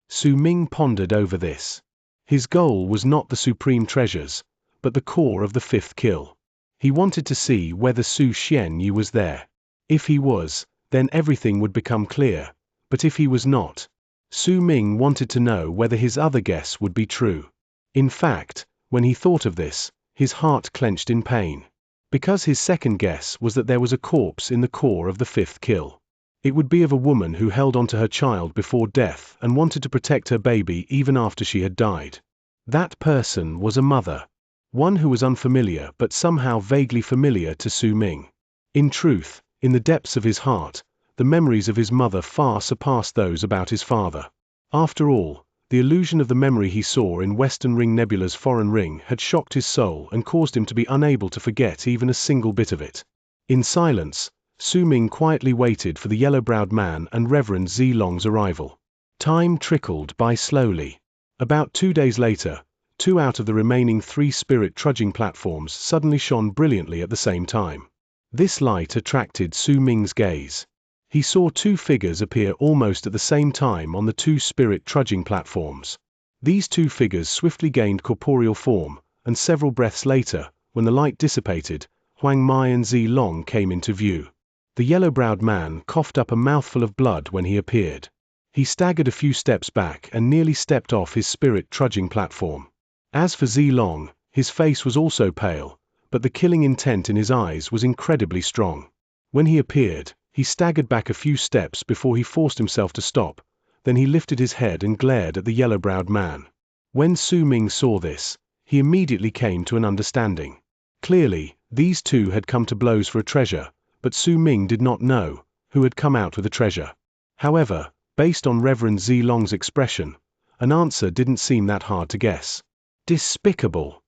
Speaker 1: Su Ming pondered over this. His goal was not the supreme treasures, but the core of the 5th kill. He wanted to see whether Su Xianyu was there. If he was, then everything would become clear, but if he was not, Su Ming wanted to know whether his other guess would be true. In fact, when he thought of this, his heart clenched in pain. Because his second guess was that there was a corpse in the core of the 5th kill. It would be of a woman who held onto her child before death and wanted to protect her baby even after she had died. That person was a mother. One who was unfamiliar but somehow vaguely familiar to Su Ming. In truth, in the depths of his heart, the memories of his mother far surpassed those about his father. After all, the illusion of the memory he saw in Western Ring Nebula's foreign ring had shocked his soul and caused him to be unable to forget even a single bit of it. In silence, Su Ming quietly waited for the yellow-browed man and Reverend Zi Long's arrival. Time trickled by slowly. About 2 days later, 2 out of the remaining 3 spirit trudging platforms suddenly shone brilliantly at the same time. This light attracted Su Ming's gaze. He saw 2 figures appear almost at the same time on the 2 spirit trudging platforms. These 2 figures swiftly gained corporeal form, and several breaths later, when the light dissipated, Huang Mai and Zi Long came into view. The yellow-browed man coughed up a mouthful of blood when he appeared. He staggered a few steps back and nearly stepped off his spirit-trudging platform. As for Zilong, his face was also pale, but the killing intent in his eyes was incredibly strong. When he appeared, he staggered back a few steps before he forced himself to stop, then he lifted his head and glared at the yellow-browed man. When Su Ming saw this, he immediately came to an understanding. Clearly, these two had come to blows for a treasure, but Su Ming did not know who had come out with the treasure. However, based on Reverend Zilong's expression, an answer didn't seem that hard to guess. Despicable,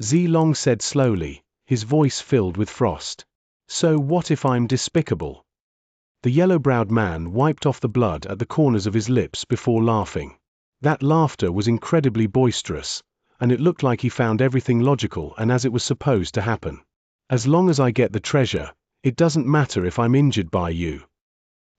Speaker 1: Zilong said slowly, his voice filled with frost. So what if I'm despicable? The yellow-browed man wiped off the blood at the corners of his lips before laughing. That laughter was incredibly boisterous, and it looked like he found everything logical and as it was supposed to happen. As long as I get the treasure, it doesn't matter if I'm injured by you.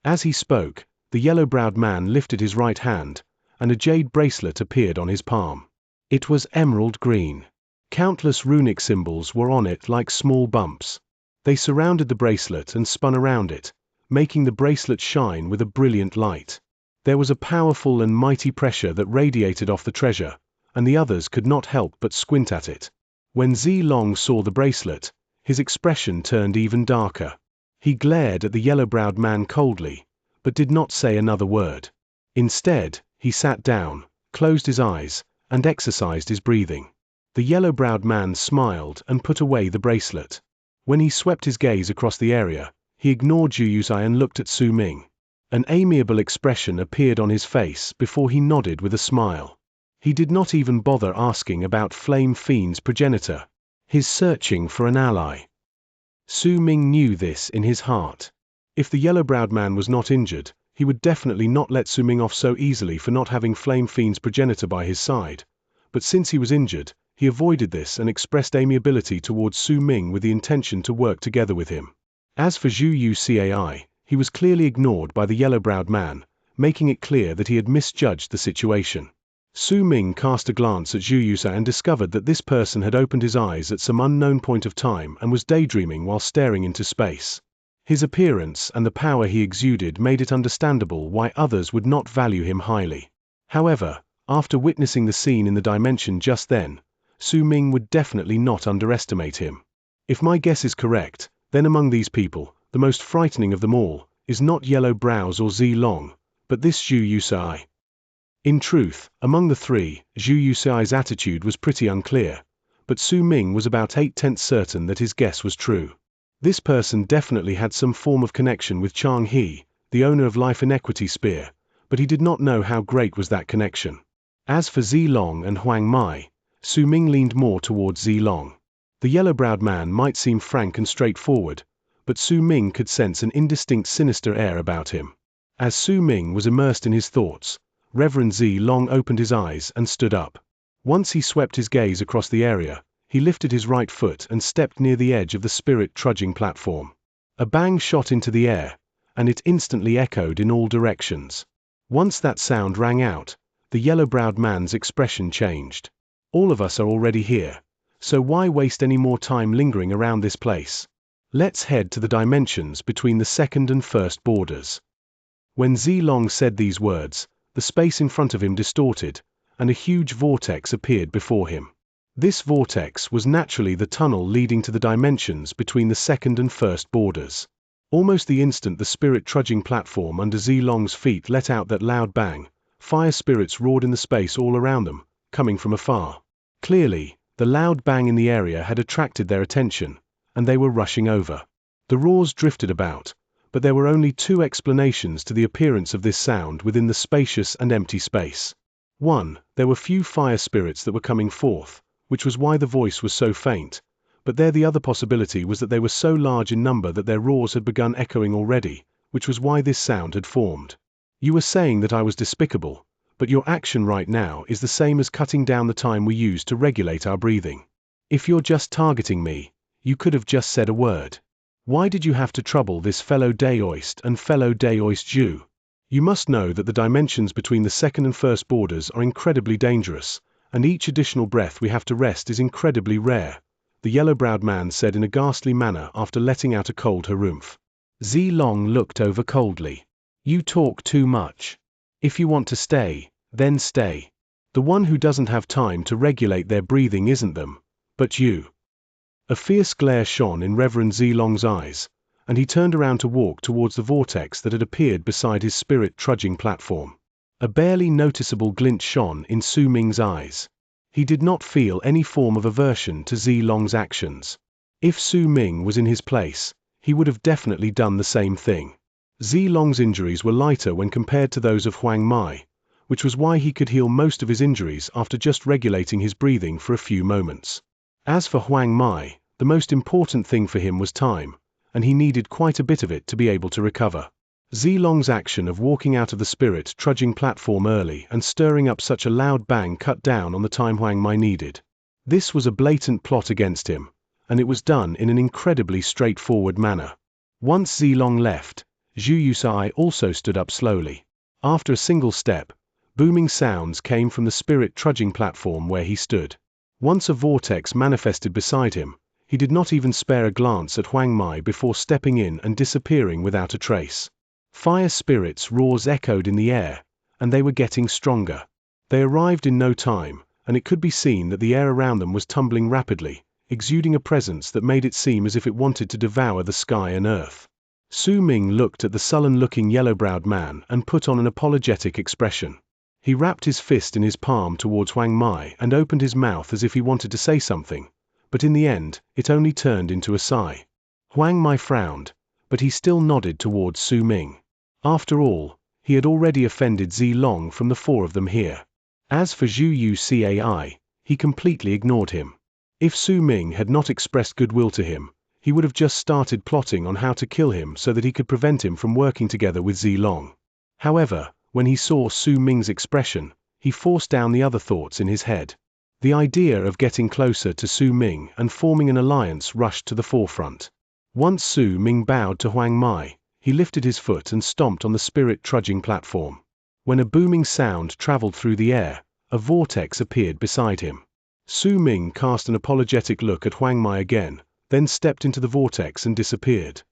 Speaker 1: As he spoke, the yellow-browed man lifted his right hand, and a jade bracelet appeared on his palm. It was emerald green. Countless runic symbols were on it like small bumps. They surrounded the bracelet and spun around it, making the bracelet shine with a brilliant light. There was a powerful and mighty pressure that radiated off the treasure, and the others could not help but squint at it. When Zilong saw the bracelet, his expression turned even darker. He glared at the yellow-browed man coldly, but did not say another word. Instead, he sat down, closed his eyes, and exercised his breathing. The yellow-browed man smiled and put away the bracelet. When he swept his gaze across the area, he ignored Xianxia and looked at Su Ming. An amiable expression appeared on his face before he nodded with a smile. He did not even bother asking about Flame Fiend's progenitor. His searching for an ally. Su Ming knew this in his heart. If the yellow-browed man was not injured, he would definitely not let Su Ming off so easily for not having Flame Fiend's progenitor by his side. But since he was injured, he avoided this and expressed amiability towards Su Ming with the intention to work together with him. As for Zhu Yu Cai, he was clearly ignored by the yellow-browed man, making it clear that he had misjudged the situation. Su Ming cast a glance at Zhu Yu and discovered that this person had opened his eyes at some unknown point of time and was daydreaming while staring into space. His appearance and the power he exuded made it understandable why others would not value him highly. However, after witnessing the scene in the dimension just then, Su Ming would definitely not underestimate him. If my guess is correct, then among these people, the most frightening of them all is not Yellow Brows or Zilong, but this Zhu Yu. In truth, among the three, Zhu Yu's attitude was pretty unclear, but Su Ming was about 8/10 certain that his guess was true. This person definitely had some form of connection with Chang He, the owner of Life Inequity Spear, but he did not know how great was that connection. As for Zilong and Huang Mai, Su Ming leaned more towards Zilong. The yellow-browed man might seem frank and straightforward, but Su Ming could sense an indistinct sinister air about him. As Su Ming was immersed in his thoughts, Reverend Zilong opened his eyes and stood up. Once he swept his gaze across the area, he lifted his right foot and stepped near the edge of the spirit-trudging platform. A bang shot into the air, and it instantly echoed in all directions. Once that sound rang out, the yellow-browed man's expression changed. All of us are already here, so why waste any more time lingering around this place? Let's head to the dimensions between the second and first borders. When Zilong said these words, the space in front of him distorted, and a huge vortex appeared before him. This vortex was naturally the tunnel leading to the dimensions between the second and first borders. Almost the instant the spirit-trudging platform under Zilong's feet let out that loud bang, fire spirits roared in the space all around them, coming from afar. Clearly, the loud bang in the area had attracted their attention, and they were rushing over. The roars drifted about, but there were only two explanations to the appearance of this sound within the spacious and empty space. 1. There were few fire spirits that were coming forth, which was why the voice was so faint, but the other possibility was that they were so large in number that their roars had begun echoing already, which was why this sound had formed. You were saying that I was despicable, but your action right now is the same as cutting down the time we use to regulate our breathing. If you're just targeting me, you could have just said a word. Why did you have to trouble this fellow Daoist and fellow Daoist Jew? You must know that the dimensions between the second and first borders are incredibly dangerous, and each additional breath we have to rest is incredibly rare, the yellow-browed man said in a ghastly manner after letting out a cold harumph. Zilong looked over coldly. You talk too much. If you want to stay, then stay. The one who doesn't have time to regulate their breathing isn't them, but you. A fierce glare shone in Reverend Zilong's eyes, and he turned around to walk towards the vortex that had appeared beside his spirit-trudging platform. A barely noticeable glint shone in Su Ming's eyes. He did not feel any form of aversion to Zilong's actions. If Su Ming was in his place, he would have definitely done the same thing. Zilong's injuries were lighter when compared to those of Huang Mai, which was why he could heal most of his injuries after just regulating his breathing for a few moments. As for Huang Mai, the most important thing for him was time, and he needed quite a bit of it to be able to recover. Zilong's action of walking out of the spirit-trudging platform early and stirring up such a loud bang cut down on the time Huang Mai needed. This was a blatant plot against him, and it was done in an incredibly straightforward manner. Once Zilong left, Zhu Yusai also stood up slowly. After a single step, booming sounds came from the spirit-trudging platform where he stood. Once a vortex manifested beside him, he did not even spare a glance at Huang Mai before stepping in and disappearing without a trace. Fire spirits' roars echoed in the air, and they were getting stronger. They arrived in no time, and it could be seen that the air around them was tumbling rapidly, exuding a presence that made it seem as if it wanted to devour the sky and earth. Su Ming looked at the sullen-looking yellow-browed man and put on an apologetic expression. He wrapped his fist in his palm towards Huang Mai and opened his mouth as if he wanted to say something, but in the end, it only turned into a sigh. Huang Mai frowned, but he still nodded towards Su Ming. After all, he had already offended Zilong from the four of them here. As for Zhu Yucai, he completely ignored him. If Su Ming had not expressed goodwill to him, he would have just started plotting on how to kill him so that he could prevent him from working together with Zilong. However, when he saw Su Ming's expression, he forced down the other thoughts in his head. The idea of getting closer to Su Ming and forming an alliance rushed to the forefront. Once Su Ming bowed to Huang Mai, he lifted his foot and stomped on the spirit-trudging platform. When a booming sound traveled through the air, a vortex appeared beside him. Su Ming cast an apologetic look at Huang Mai again, then stepped into the vortex and disappeared.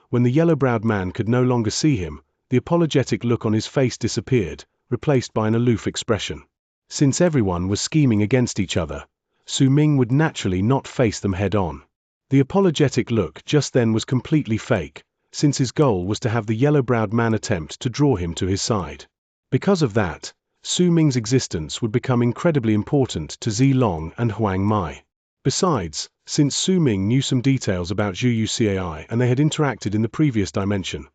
Speaker 1: When the yellow-browed man could no longer see him, the apologetic look on his face disappeared, replaced by an aloof expression. Since everyone was scheming against each other, Su Ming would naturally not face them head-on. The apologetic look just then was completely fake, since his goal was to have the yellow-browed man attempt to draw him to his side. Because of that, Su Ming's existence would become incredibly important to Zilong and Huang Mai. Besides, since Su Ming knew some details about Zhu Yucai and they had interacted in the previous dimension,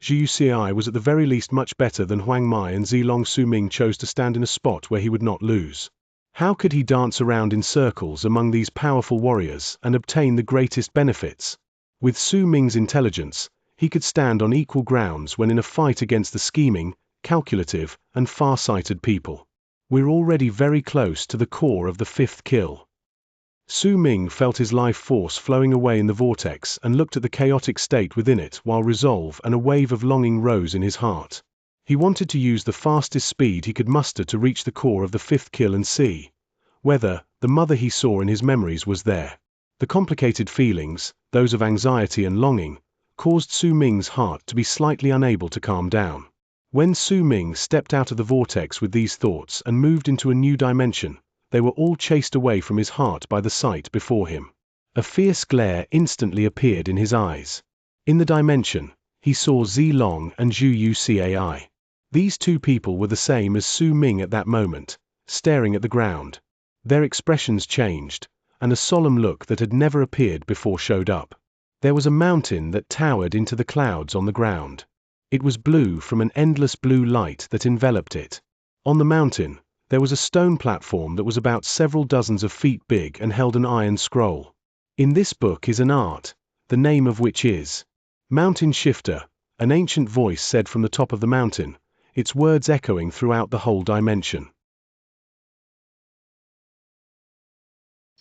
Speaker 1: Zhu Yucai was at the very least much better than Huang Mai, and Zilong. Su Ming chose to stand in a spot where he would not lose. How could he dance around in circles among these powerful warriors and obtain the greatest benefits? With Su Ming's intelligence, he could stand on equal grounds when in a fight against the scheming, calculative, and far-sighted people. We're already very close to the core of the fifth kill. Su Ming felt his life force flowing away in the vortex and looked at the chaotic state within it while resolve and a wave of longing rose in his heart. He wanted to use the fastest speed he could muster to reach the core of the fifth kill and see whether the mother he saw in his memories was there. The complicated feelings, those of anxiety and longing, caused Su Ming's heart to be slightly unable to calm down. When Su Ming stepped out of the vortex with these thoughts and moved into a new dimension, they were all chased away from his heart by the sight before him. A fierce glare instantly appeared in his eyes. In the dimension, he saw Zilong and Zhu Yucai. These two people were the same as Su Ming at that moment, staring at the ground. Their expressions changed, and a solemn look that had never appeared before showed up. There was a mountain that towered into the clouds on the ground. It was blue from an endless blue light that enveloped it. On the mountain, there was a stone platform that was about several dozens of feet big and held an iron scroll. In this book is an art, the name of which is Mountain Shifter, an ancient voice said from the top of the mountain, its words echoing throughout the whole dimension.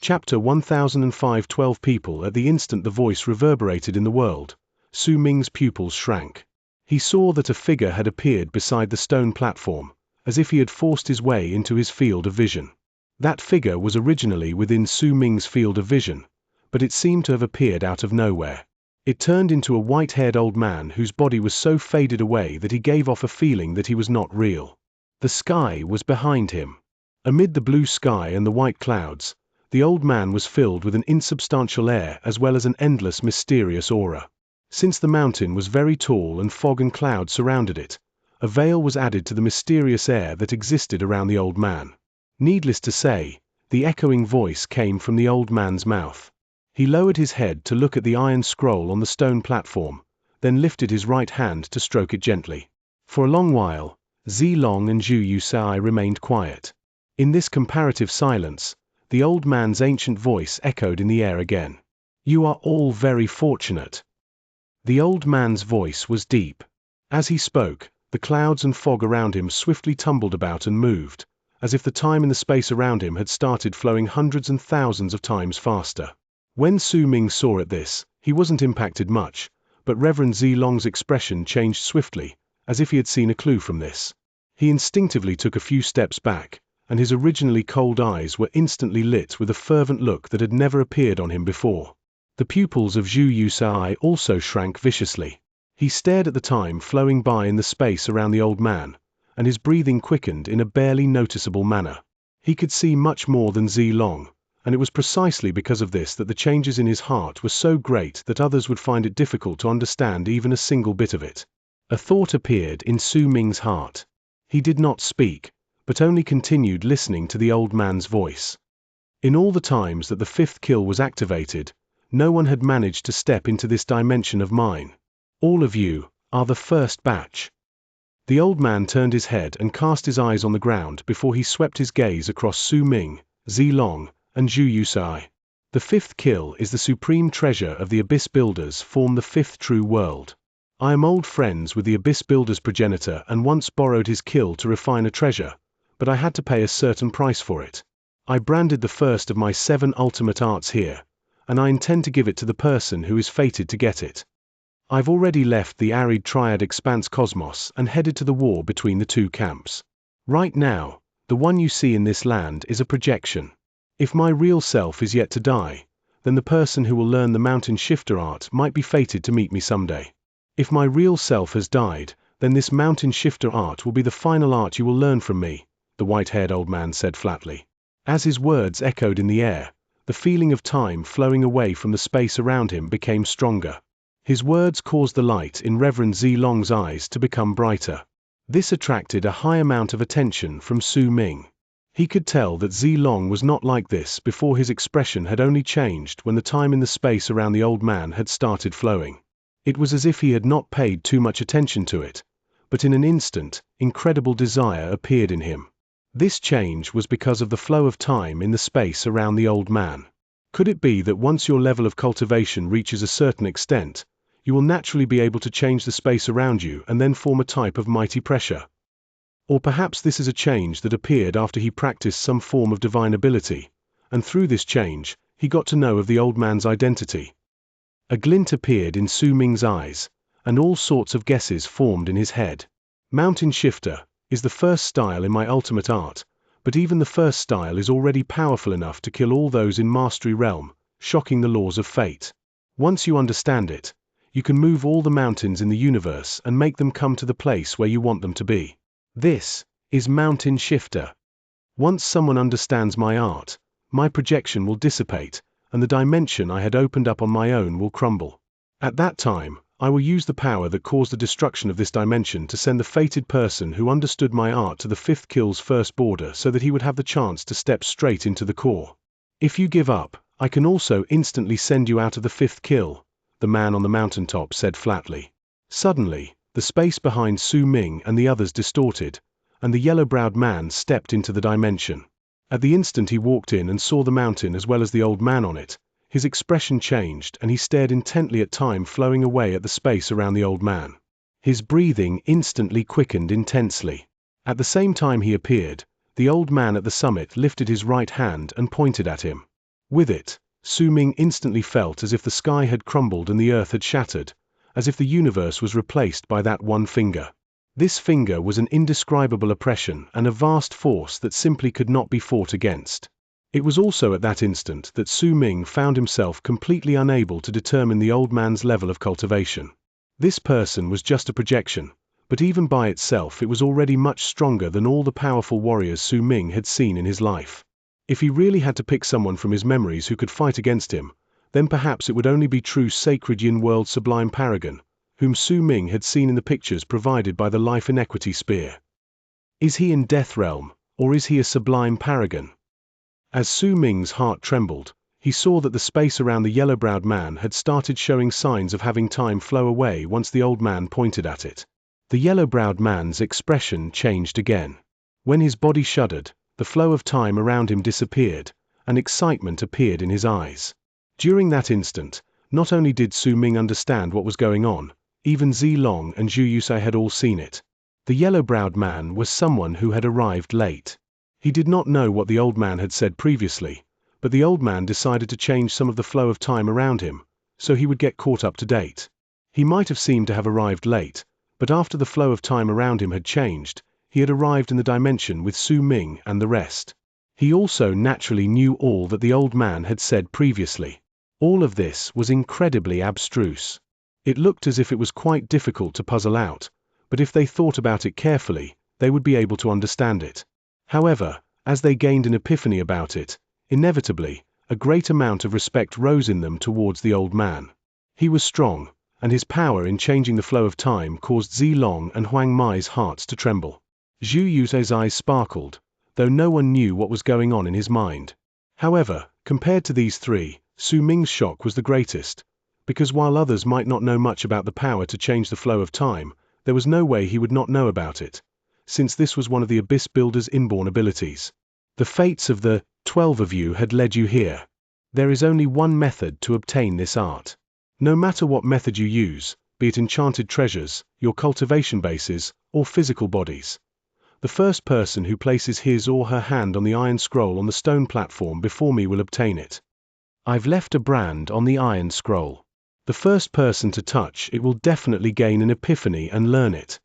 Speaker 1: Chapter 1005. 12 people. At the instant the voice reverberated in the world, Su Ming's pupils shrank. He saw that a figure had appeared beside the stone platform, as if he had forced his way into his field of vision. That figure was originally within Su Ming's field of vision, but it seemed to have appeared out of nowhere. It turned into a white-haired old man whose body was so faded away that he gave off a feeling that he was not real. The sky was behind him. Amid the blue sky and the white clouds, the old man was filled with an insubstantial air as well as an endless mysterious aura. Since the mountain was very tall and fog and cloud surrounded it, a veil was added to the mysterious air that existed around the old man. Needless to say, the echoing voice came from the old man's mouth. He lowered his head to look at the iron scroll on the stone platform, then lifted his right hand to stroke it gently. For a long while, Zilong and Zhu Yusai remained quiet. In this comparative silence, the old man's ancient voice echoed in the air again. "You are all very fortunate." The old man's voice was deep. As he spoke, the clouds and fog around him swiftly tumbled about and moved, as if the time and the space around him had started flowing hundreds and thousands of times faster. When Su Ming saw this, he wasn't impacted much, but Reverend Zilong's expression changed swiftly, as if he had seen a clue from this. He instinctively took a few steps back, and his originally cold eyes were instantly lit with a fervent look that had never appeared on him before. The pupils of Zhu Yusai also shrank viciously. He stared at the time flowing by in the space around the old man, and his breathing quickened in a barely noticeable manner. He could see much more than Zilong, and it was precisely because of this that the changes in his heart were so great that others would find it difficult to understand even a single bit of it. A thought appeared in Su Ming's heart. He did not speak, but only continued listening to the old man's voice. In all the times that the fifth kill was activated, no one had managed to step into this dimension of mine. All of you are the first batch. The old man turned his head and cast his eyes on the ground before he swept his gaze across Su Ming, Zilong, and Zhu Yusai. The fifth kill is the supreme treasure of the Abyss Builders, form the fifth true world. I am old friends with the Abyss Builders' progenitor and once borrowed his kill to refine a treasure, but I had to pay a certain price for it. I branded the first of my 7 ultimate arts here, and I intend to give it to the person who is fated to get it. I've already left the arid triad expanse cosmos and headed to the war between the two camps. Right now, the one you see in this land is a projection. If my real self is yet to die, then the person who will learn the mountain shifter art might be fated to meet me someday. If my real self has died, then this mountain shifter art will be the final art you will learn from me, the white-haired old man said flatly. As his words echoed in the air, the feeling of time flowing away from the space around him became stronger. His words caused the light in Reverend Zilong's eyes to become brighter. This attracted a high amount of attention from Su Ming. He could tell that Zilong was not like this before. His expression had only changed when the time in the space around the old man had started flowing. It was as if he had not paid too much attention to it, but in an instant, incredible desire appeared in him. This change was because of the flow of time in the space around the old man. Could it be that once your level of cultivation reaches a certain extent, you will naturally be able to change the space around you and then form a type of mighty pressure? Or perhaps this is a change that appeared after he practiced some form of divine ability, and through this change, he got to know of the old man's identity. A glint appeared in Su Ming's eyes, and all sorts of guesses formed in his head. Mountain Shifter is the first style in my ultimate art, but even the first style is already powerful enough to kill all those in Mastery Realm, shocking the laws of fate. Once you understand it, you can move all the mountains in the universe and make them come to the place where you want them to be. This is Mountain Shifter. Once someone understands my art, my projection will dissipate, and the dimension I had opened up on my own will crumble. At that time, I will use the power that caused the destruction of this dimension to send the fated person who understood my art to the fifth kill's first border so that he would have the chance to step straight into the core. If you give up, I can also instantly send you out of the fifth kill, the man on the mountaintop said flatly. Suddenly, the space behind Su Ming and the others distorted, and the yellow-browed man stepped into the dimension. At the instant he walked in and saw the mountain as well as the old man on it, his expression changed and he stared intently at time flowing away at the space around the old man. His breathing instantly quickened intensely. At the same time he appeared, the old man at the summit lifted his right hand and pointed at him. With it, Su Ming instantly felt as if the sky had crumbled and the earth had shattered, as if the universe was replaced by that one finger. This finger was an indescribable oppression and a vast force that simply could not be fought against. It was also at that instant that Su Ming found himself completely unable to determine the old man's level of cultivation. This person was just a projection, but even by itself it was already much stronger than all the powerful warriors Su Ming had seen in his life. If he really had to pick someone from his memories who could fight against him, then perhaps it would only be true sacred Yin World Sublime Paragon, whom Su Ming had seen in the pictures provided by the Life Inequity Spear. Is he in Death Realm, or is he a Sublime Paragon? As Su Ming's heart trembled, he saw that the space around the yellow-browed man had started showing signs of having time flow away once the old man pointed at it. The yellow-browed man's expression changed again. When his body shuddered, the flow of time around him disappeared, and excitement appeared in his eyes. During that instant, not only did Su Ming understand what was going on, even Zilong and Zhu Yusai had all seen it. The yellow-browed man was someone who had arrived late. He did not know what the old man had said previously, but the old man decided to change some of the flow of time around him, so he would get caught up to date. He might have seemed to have arrived late, but after the flow of time around him had changed, he had arrived in the dimension with Su Ming and the rest. He also naturally knew all that the old man had said previously. All of this was incredibly abstruse. It looked as if it was quite difficult to puzzle out, but if they thought about it carefully, they would be able to understand it. However, as they gained an epiphany about it, inevitably, a great amount of respect rose in them towards the old man. He was strong, and his power in changing the flow of time caused Zilong and Huang Mai's hearts to tremble. Zhu Yusei's eyes sparkled, though no one knew what was going on in his mind. However, compared to these three, Su Ming's shock was the greatest, because while others might not know much about the power to change the flow of time, there was no way he would not know about it, since this was one of the Abyss Builder's inborn abilities. The fates of the 12 of you had led you here. There is only one method to obtain this art. No matter what method you use, be it enchanted treasures, your cultivation bases, or physical bodies. The first person who places his or her hand on the iron scroll on the stone platform before me will obtain it. I've left a brand on the iron scroll. The first person to touch it will definitely gain an epiphany and learn it.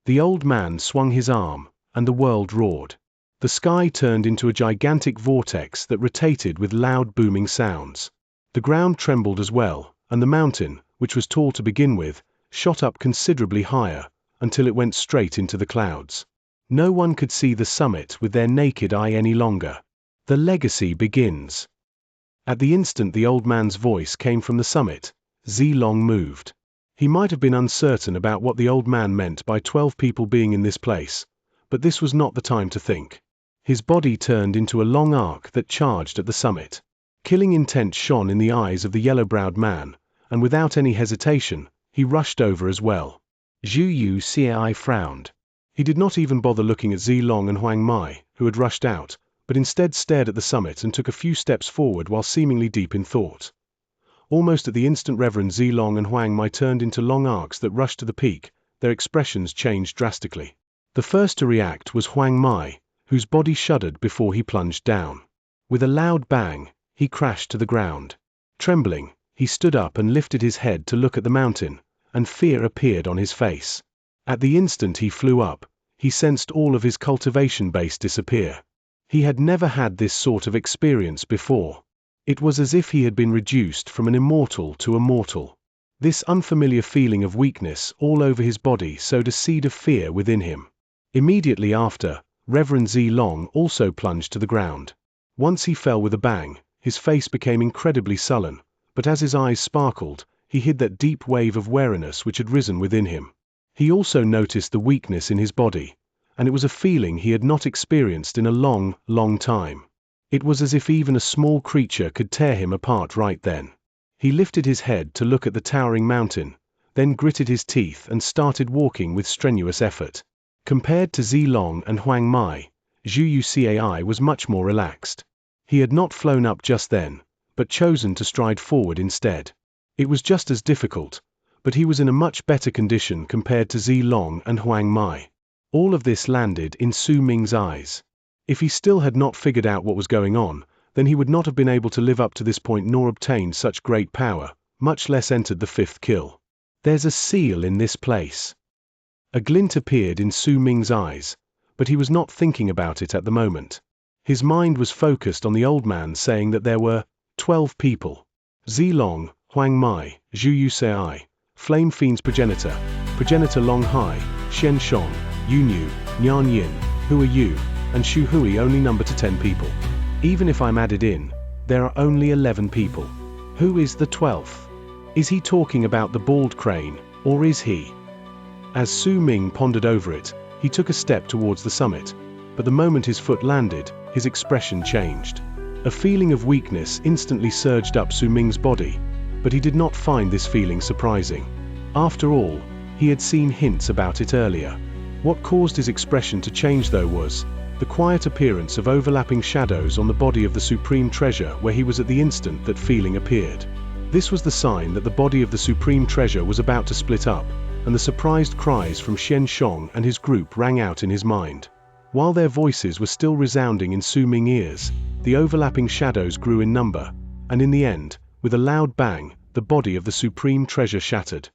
Speaker 1: The old man swung his arm, and the world roared. The sky turned into a gigantic vortex that rotated with loud booming sounds. The ground trembled as well, and the mountain, which was tall to begin with, shot up considerably higher, until it went straight into the clouds. No one could see the summit with their naked eye any longer. The legacy begins. At the instant the old man's voice came from the summit, Zilong moved. He might have been uncertain about what the old man meant by 12 people being in this place, but this was not the time to think. His body turned into a long arc that charged at the summit. Killing intent shone in the eyes of the yellow-browed man, and without any hesitation, he rushed over as well. Zhu Yusai frowned. He did not even bother looking at Zilong and Huang Mai, who had rushed out, but instead stared at the summit and took a few steps forward while seemingly deep in thought. Almost at the instant Reverend Zilong and Huang Mai turned into long arcs that rushed to the peak, their expressions changed drastically. The first to react was Huang Mai, whose body shuddered before he plunged down. With a loud bang, he crashed to the ground. Trembling, he stood up and lifted his head to look at the mountain, and fear appeared on his face. At the instant he flew up, he sensed all of his cultivation base disappear. He had never had this sort of experience before. It was as if he had been reduced from an immortal to a mortal. This unfamiliar feeling of weakness all over his body sowed a seed of fear within him. Immediately after, Reverend Zilong also plunged to the ground. Once he fell with a bang, his face became incredibly sullen, but as his eyes sparkled, he hid that deep wave of wariness which had risen within him. He also noticed the weakness in his body, and it was a feeling he had not experienced in a long, long time. It was as if even a small creature could tear him apart right then. He lifted his head to look at the towering mountain, then gritted his teeth and started walking with strenuous effort. Compared to Zilong and Huang Mai, Zhu Yusai was much more relaxed. He had not flown up just then, but chosen to stride forward instead. It was just as difficult, but he was in a much better condition compared to Zilong and Huang Mai. All of this landed in Su Ming's eyes. If he still had not figured out what was going on, then he would not have been able to live up to this point nor obtained such great power, much less entered the 5th kill. There's a seal in this place. A glint appeared in Su Ming's eyes, but he was not thinking about it at the moment. His mind was focused on the old man saying that there were 12 people. Zilong, Huang Mai, Zhu Yu Sei, Flame Fiend's progenitor, Long Hai, Xian Shong, Yunyu, Nian Yin, Hua Yu, and Shu Hui only number to 10 people. Even if I'm added in, there are only 11 people. Who is the 12th? Is he talking about the bald crane, or is he? As Su Ming pondered over it, he took a step towards the summit, but the moment his foot landed, his expression changed. A feeling of weakness instantly surged up Su Ming's body, but he did not find this feeling surprising. After all, he had seen hints about it earlier. What caused his expression to change though was the quiet appearance of overlapping shadows on the body of the Supreme Treasure where he was at the instant that feeling appeared. This was the sign that the body of the Supreme Treasure was about to split up, and the surprised cries from Xian Shong and his group rang out in his mind. While their voices were still resounding in Su Ming ears, the overlapping shadows grew in number, and in the end, with a loud bang, the body of the Supreme Treasure shattered.